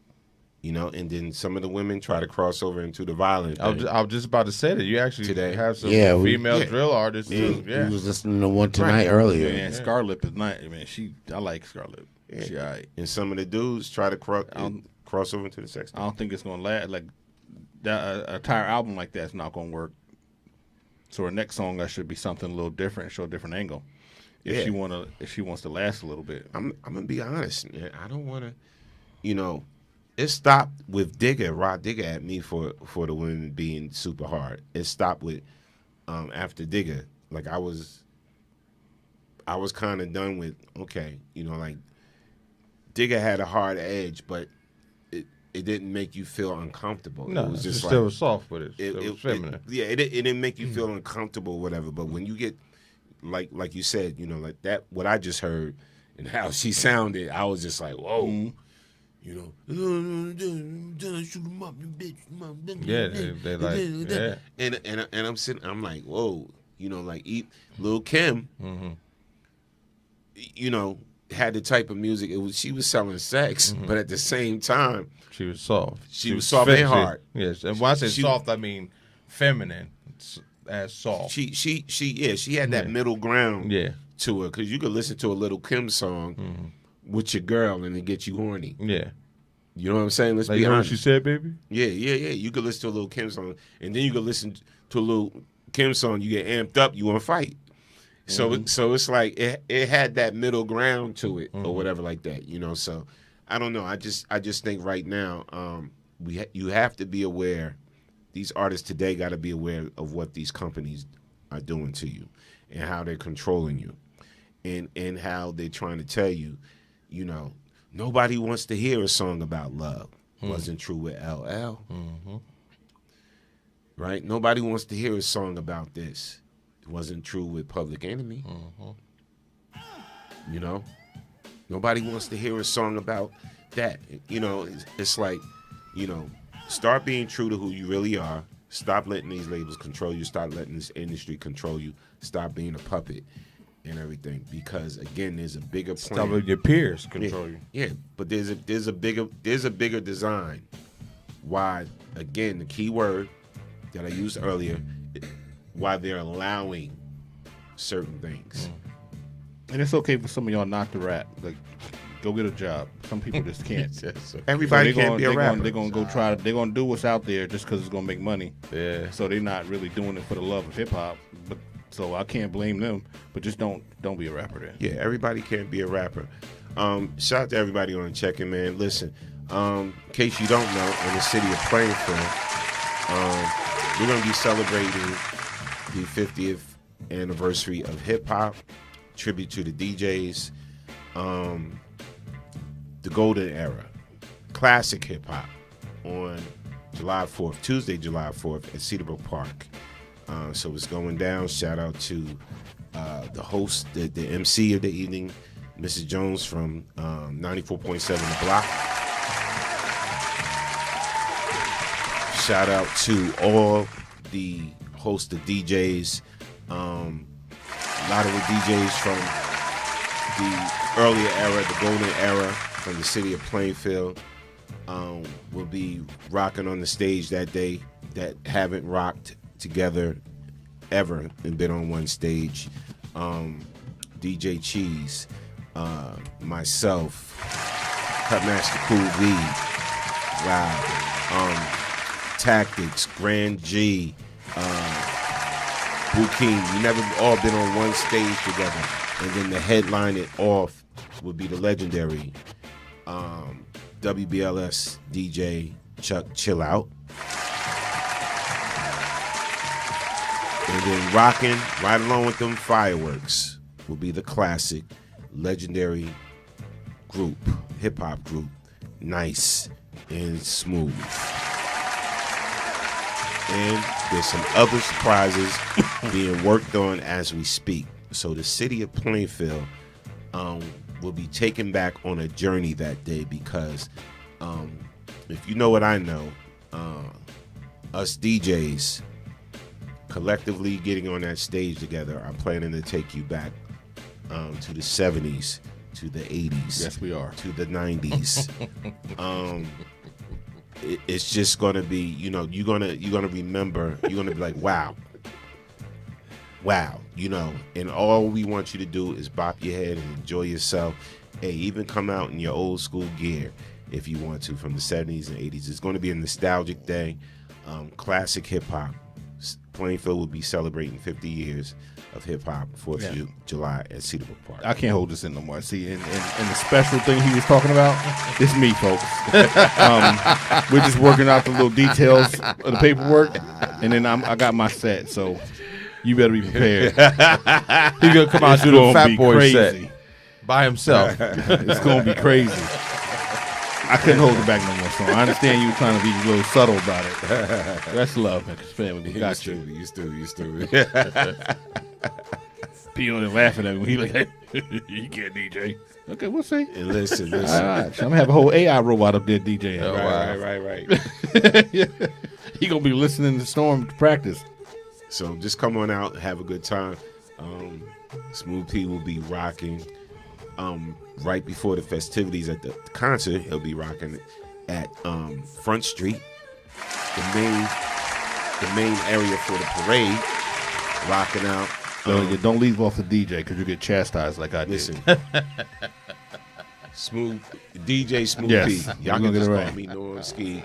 You know, and then some of the women try to cross over into the violent. I was just about to say that you actually today have some female drill artists too. We was listening to one tonight earlier. And Scarlett is not. I mean, I like Scarlett. Yeah. She all right. And some of the dudes try to cross over into the sex. I don't think it's gonna last. Like that, a entire album like that's not gonna work. So our next song that should be something a little different, show a different angle. if she wants to last a little bit. I'm gonna be honest, man. I don't want to, it stopped with Rod Digger at me for the women being super hard. It stopped with after Digger. Like I was kind of done with, okay, like Digger had a hard edge, but it didn't make you feel uncomfortable. No, it was just still like, soft with it. It was feminine. It didn't make you feel uncomfortable or whatever. But when you get like you said, like that, what I just heard and how she sounded, I was just like, whoa. Shoot 'em up, you bitch. Yeah, they like, yeah. And I'm sitting, I'm like, whoa, like Lil' Kim, had the type of music. She was selling sex, but at the same time, she was soft. She was soft and hard. Yes, and when I say soft, I mean feminine as soft. She had that middle ground to her, because you could listen to a Lil' Kim song with your girl and it get you horny. Yeah. You know what I'm saying? Let's like, be honest. What she said, baby? Yeah. You could listen to a Lil' Kim song, and then you could listen to a Lil' Kim song, you get amped up, you want to fight. So it's like it had that middle ground to it or whatever like that, So I don't know. I just think right now you have to be aware. These artists today got to be aware of what these companies are doing to you and how they're controlling you and how they're trying to tell you, nobody wants to hear a song about love. Wasn't true with LL. Right? Nobody wants to hear a song about this. Wasn't true with Public Enemy. Nobody wants to hear a song about that. It's like, start being true to who you really are. Stop letting these labels control you. Stop letting this industry control you. Stop being a puppet and everything. Because again, there's a bigger plan. Stop letting your peers control you. Yeah, but there's a bigger design. Why? Again, the key word that I used earlier. Why they're allowing certain things. And it's okay for some of y'all not to rap. Like, go get a job. Some people just can't. Everybody can't be a rapper. They're gonna go try. They're gonna do what's out there just because it's gonna make money. Yeah. So they're not really doing it for the love of hip hop. But so I can't blame them. But just don't be a rapper then. Yeah, everybody can't be a rapper. Shout out to everybody on checking, man. Listen, in case you don't know, in the city of Plainfield, we're gonna be celebrating the 50th anniversary of hip hop, tribute to the DJs, the golden era, classic hip hop on July 4th, Tuesday, July 4th at Cedarbrook Park. So it's going down. Shout out to the host, the MC of the evening, Mrs. Jones from 94.7 The Block. Shout out to all the host of DJs, a lot of the DJs from the earlier era, the golden era, from the city of Plainfield, will be rocking on the stage that day that haven't rocked together ever and been on one stage. DJ Cheese, myself, Cutmaster Cool V, wow, Tactics, Grand G, Bukin. We never all been on one stage together. And then the headline it off would be the legendary WBLS DJ Chuck Chill Out. And then rocking right along with them Fireworks will be the classic, legendary group, hip hop group, Nice and Smooth. And there's some other surprises being worked on as we speak. So the city of Plainfield will be taken back on a journey that day because if you know what I know, us DJs collectively getting on that stage together are planning to take you back to the 70s, to the 80s. Yes, we are. To the 90s. It's just gonna be, you're gonna remember. You're gonna be like, wow, and all we want you to do is bop your head and enjoy yourself. Hey, even come out in your old school gear if you want to, from the 70s and 80s. It's going to be a nostalgic day, classic hip hop, Plainfield will be celebrating 50 years of hip hop 4th of July at Cedar Brook Park. I can't hold this in no more. See, and the special thing he was talking about, it's me, folks. We're just working out the little details of the paperwork, and then I got my set, so you better be prepared. He's going to come out and do the Fat Boy set by himself. It's going to be crazy. I couldn't hold it back no more, so I understand you were trying to be a little subtle about it. That's love, man. Family, we got you. You stupid. People are laughing at me. He like, you can't DJ. Okay, we'll see. And listen. All right, I'm gonna have a whole AI robot up there DJing. Oh, right. He gonna be listening to Storm to practice. So just come on out and have a good time. Smooth P will be rocking. Right before the festivities at the concert, he'll be rocking at Front Street, the main area for the parade, rocking out. So you don't leave off the DJ because you get chastised like I did. Listen, Smooth DJ Smooth Yes. P. Y'all We're can just gonna get it call me Norm Ski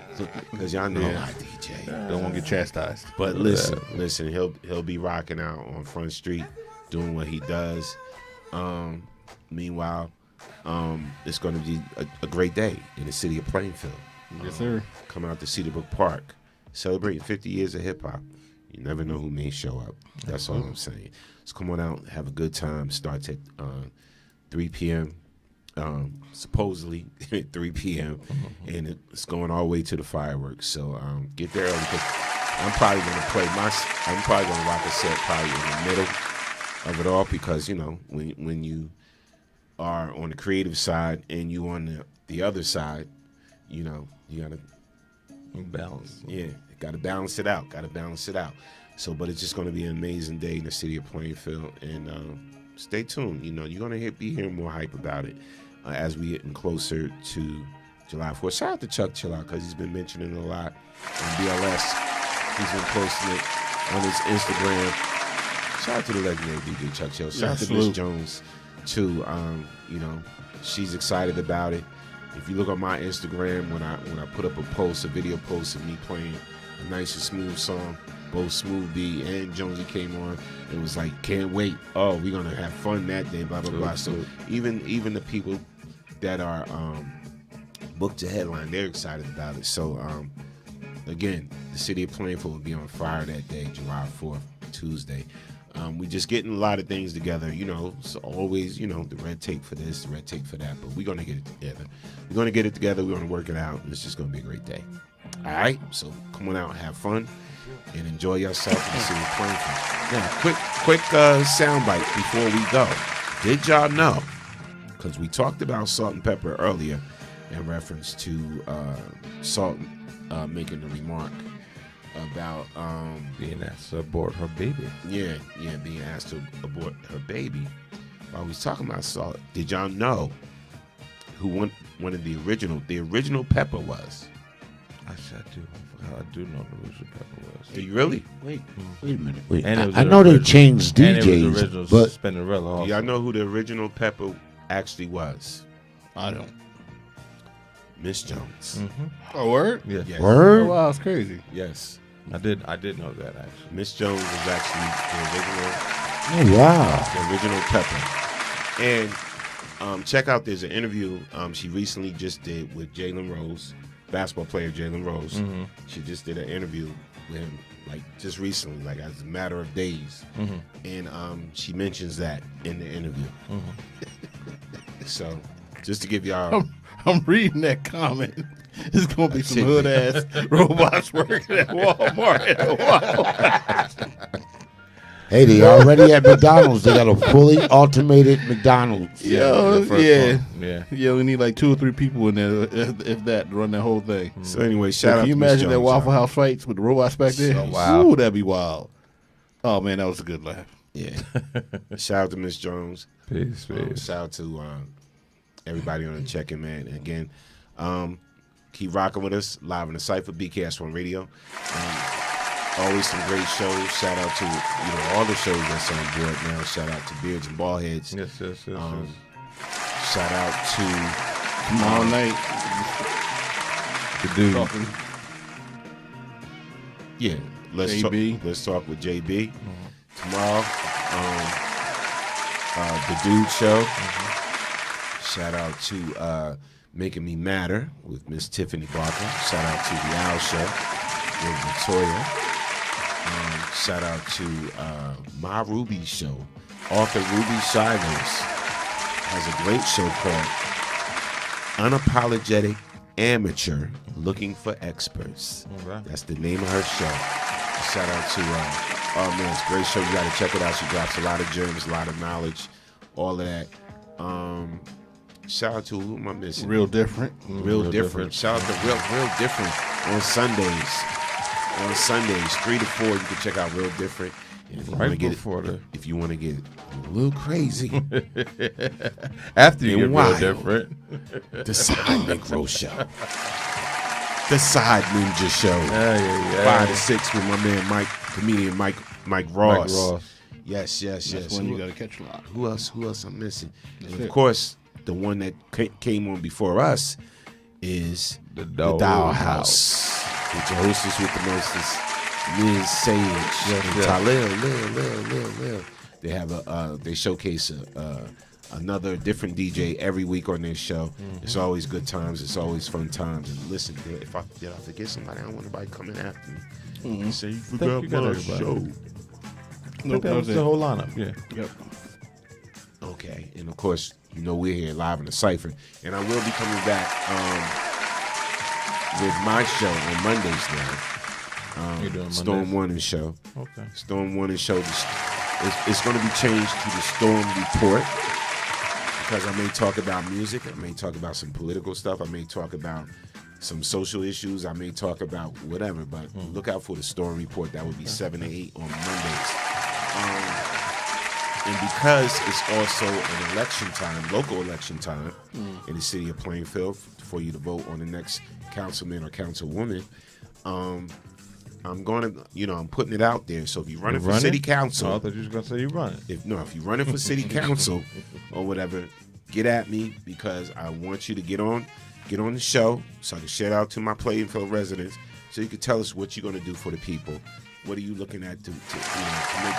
because y'all know I DJ. Don't want to get chastised. But listen, he'll be rocking out on Front Street, doing what he does. Meanwhile, it's going to be a great day in the city of Plainfield. Yes, sir. Come out to Cedar Brook Park, celebrating 50 years of hip hop. You never know who may show up. That's all I'm saying. So come on out, have a good time. Starts at 3 p.m. Supposedly 3 p.m. And it's going all the way to the fireworks. So get there early because I'm probably going to I'm probably going to rock a set probably in the middle of it all because when you are on the creative side and you on the other side, you gotta balance. Yeah, gotta balance it out. So, but it's just gonna be an amazing day in the city of Plainfield, and stay tuned. You're gonna be hearing more hype about it as we getting closer to July 4th. Shout out to Chuck Chilla because he's been mentioning it a lot on BLS. He's been posting it on his Instagram. Shout out to the legendary DJ Chuck Chilla. Shout out to Miss Jones too. She's excited about it. If you look on my Instagram, when I put up a video post of me playing a nice and smooth song, both Smooth B and Jonesy came on. It was like, can't wait. Oh, we're gonna have fun that day. Blah blah blah. So even the people that are booked to headline, they're excited about it. So again, the city of Plainfield will be on fire that day, July 4th, Tuesday. We just getting a lot of things together, so always, the red tape for this, the red tape for that, but we're going to get it together. We're going to get it together. We're going to work it out, and it's just going to be a great day. All right? So come on out and have fun and enjoy yourself in the city of Plainfield. Now, quick soundbite before we go. Did y'all know, because we talked about salt and pepper earlier in reference to Salt making the remark about being asked to abort her baby. Yeah, being asked to abort her baby. While we was talking about Salt, did y'all know who one of the original Pepper was? I do know the original Pepper was. Do you really? Wait a minute. Wait, And I know they changed and it was DJs, original but Spinnerella also. Do y'all know who the original Pepper actually was? I don't. Miss Jones. Oh, word? Yeah. Yes. word. Oh, wow, it's crazy. Yes. I did know that actually. Miss Jones was actually Oh wow. the original Pepper. And check out, there's an interview she recently just did with Jalen Rose, basketball player Jalen Rose. She just did an interview with him, like just recently, like as a matter of days. And she mentions that in the interview. So just to give y'all, I'm reading that comment. It's gonna be some hood ass robots working at Walmart. Hey, they already at McDonald's. They got a fully automated McDonald's. Yeah. Yeah. We need like 2 or 3 people in there, if that, to run that whole thing. so anyway, shout out Can you to Miss imagine that Jones, Waffle y'all. House fights with the robots back there? So wow. Ooh, that'd be wild. Oh man, that was a good laugh. Yeah. Shout out to Miss Jones. Peace. Shout out to everybody on the check-in, man. And again, keep rocking with us live on the Cipher, BKS1 Radio. Always some great shows. Shout out to all the shows that's on board now. Shout out to Beards and Ballheads. Yes. Shout out to Tomorrow night, The dude. talking. yeah. JB. Let's talk with JB. Tomorrow, the Dude Show. Shout out to Making Me Matter with Miss Tiffany Barker. Shout out to the Owl Show with Victoria. Shout out to My Ruby Show. Author Ruby Shivers has a great show called Unapologetic Amateur Looking for Experts. That's the name of her show. Shout out to oh man, it's a great show. You got to check it out. She drops a lot of gems, a lot of knowledge, all of that. Shout out to, who am I missing? Real Different. Real Different. Shout out to Real Different on Sundays. On Sundays, 3 to 4, you can check out Real Different. And if you want to get if you want to get a little crazy, after you get wild, real different, the Side Negro Show, the Side Ninja Show, 5 to 6 with my man comedian Mike Ross. Yes. That's one you got to catch a lot. Who else I'm missing? And of course, the one that came on before us is the Dollhouse, with your hostess with the mostest, Ms. Sage and Talil. They have they showcase another different DJ every week on their show. It's always good times. It's always fun times. And listen, if I forget somebody, I don't want anybody coming after me. Say you forgot my show. Nope, that was the whole lineup. Yeah. Yep. Okay, and of course, you know we're here live in the Cipher, and I will be coming back with my show on Mondays now. You're doing Storm Mondays? Warning Show. Okay. Storm Warning Show. It's going to be changed to the Storm Report, because I may talk about music. I may talk about some political stuff. I may talk about some social issues. I may talk about whatever, but look out for the Storm Report. That would be 7 to 8 on Mondays. And because it's also an election time, local election time in the city of Plainfield for you to vote on the next councilman or councilwoman, I'm going to, I'm putting it out there. So if you're running for city council. Oh, I thought you were going to say you're running. If you're running for city council or whatever, get at me, because I want you to get on the show so I can shout out to my Plainfield residents, so you can tell us what you're going to do for the people. What are you looking at to make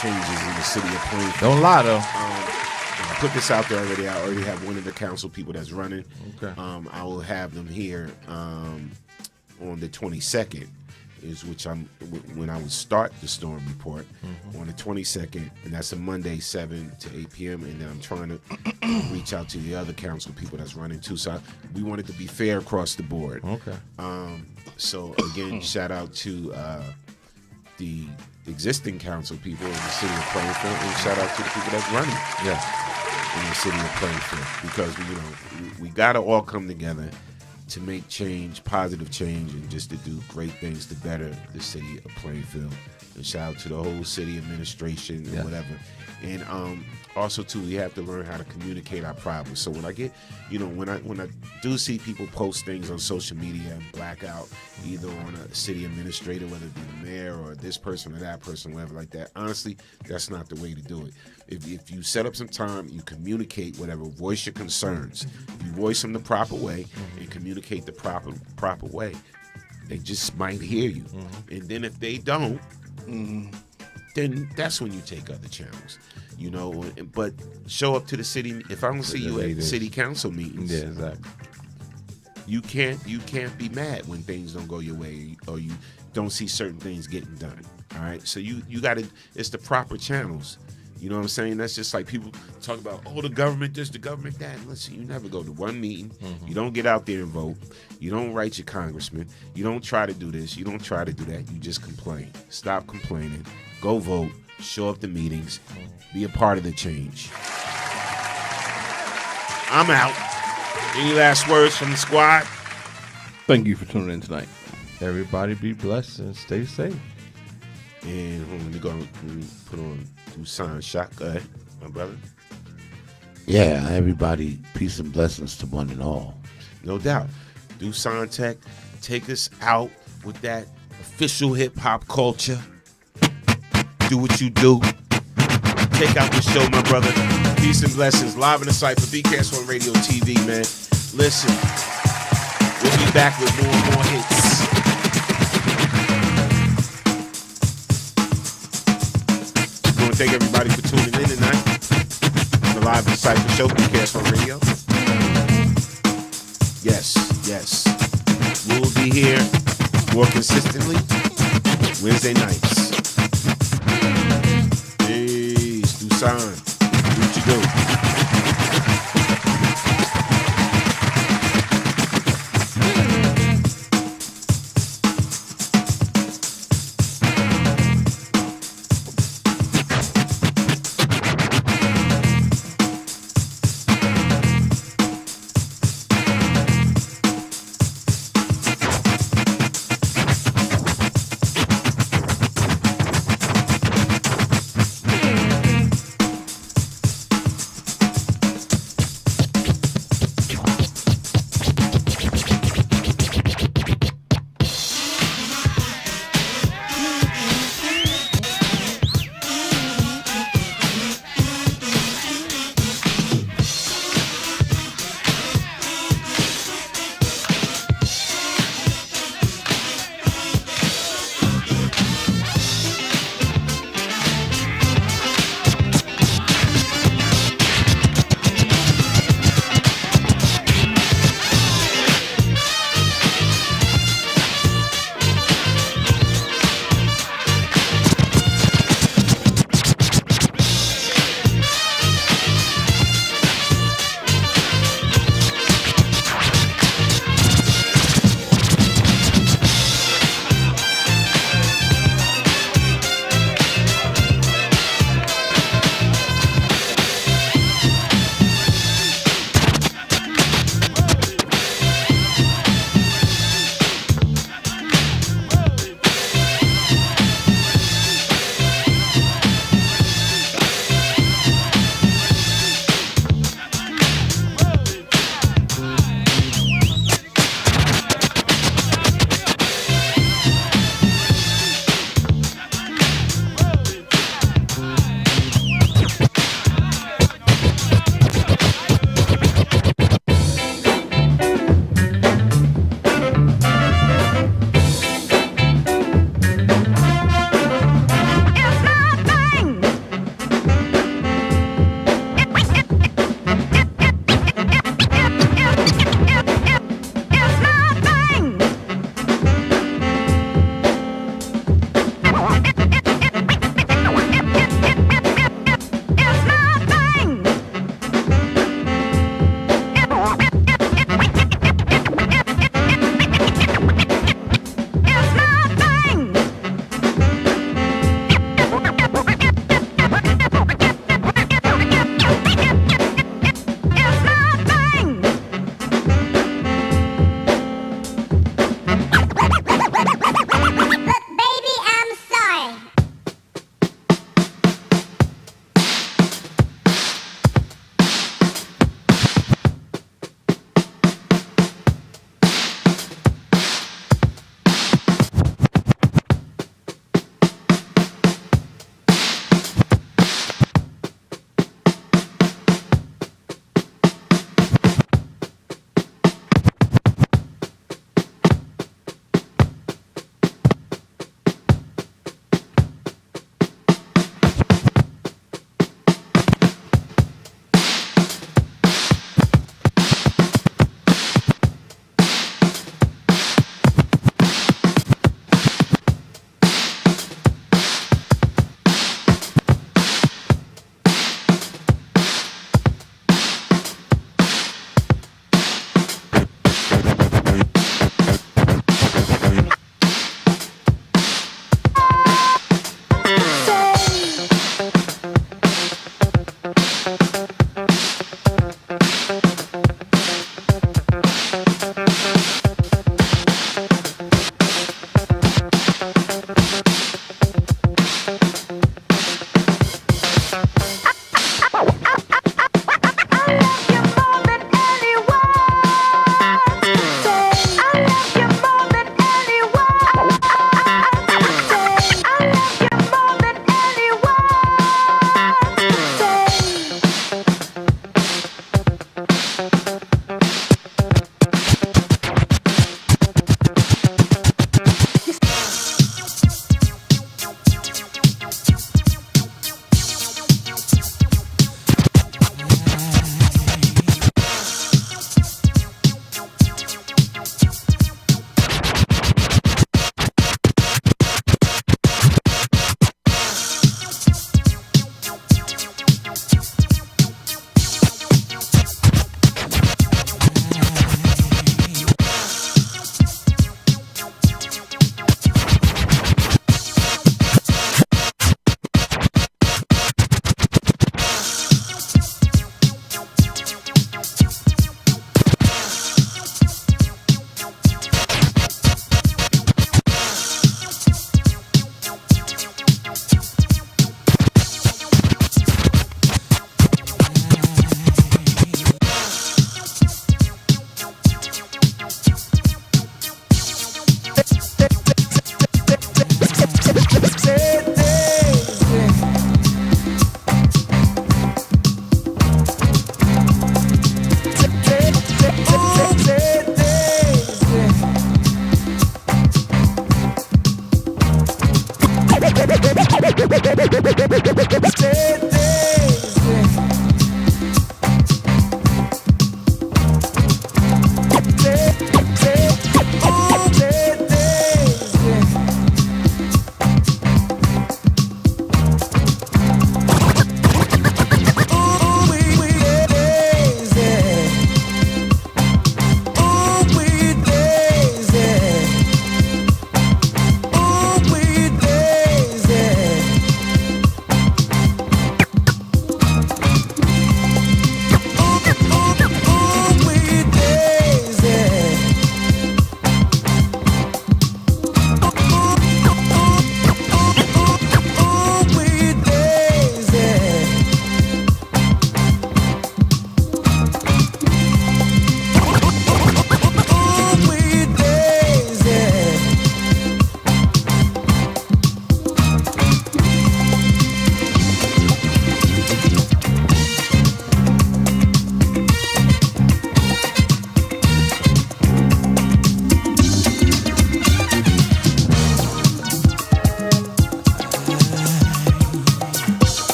changes in the city of Plainfield? Don't lie, though. I put this out there already. I already have one of the council people that's running. Okay. I will have them here on the 22nd, when I would start the Storm Report on the 22nd, and that's a Monday, 7 to 8 p.m. And then I'm trying to reach out to the other council people that's running too. So we want it to be fair across the board. Okay. So again, shout out to the existing council people in the city of Plainfield, and shout out to the people that's running in the city of Plainfield, because we got to all come together to make change, positive change, and just to do great things to better the city of Plainfield. And shout out to the whole city administration and whatever. And also too, we have to learn how to communicate our problems. So when I get, when I do see people post things on social media and black out either on a city administrator, whether it be the mayor or this person or that person, whatever like that, honestly, that's not the way to do it. If you set up some time, you communicate whatever, voice your concerns. If you voice them the proper way and communicate the proper way, they just might hear you. And then if they don't, then that's when you take other channels, but show up to the city. If I don't see you at city council meetings, exactly. You can't be mad when things don't go your way or you don't see certain things getting done. All right, so you got to. It's the proper channels. You know what I'm saying? That's just like people talk about, the government this, the government that. Listen, you never go to one meeting. You don't get out there and vote. You don't write your congressman. You don't try to do this. You don't try to do that. You just complain. Stop complaining. Go vote. Show up to meetings. Be a part of the change. I'm out. Any last words from the squad? Thank you for tuning in tonight. Everybody be blessed and stay safe. And let me put on Dusan shot. Go ahead, my brother. Yeah, everybody, peace and blessings to one and all. No doubt. Dusan Tech, take us out with that official hip hop culture. Do what you do. Take out the show, my brother. Peace and blessings. Live in the Cipher, BKS on Radio TV, man. Listen, we'll be back with more and more hits. thank everybody for tuning in tonight. The Live in Cipher Show, BKS1 Radio. Yes. We'll be here more consistently Wednesday nights. Peace. Do sign. Do what you do.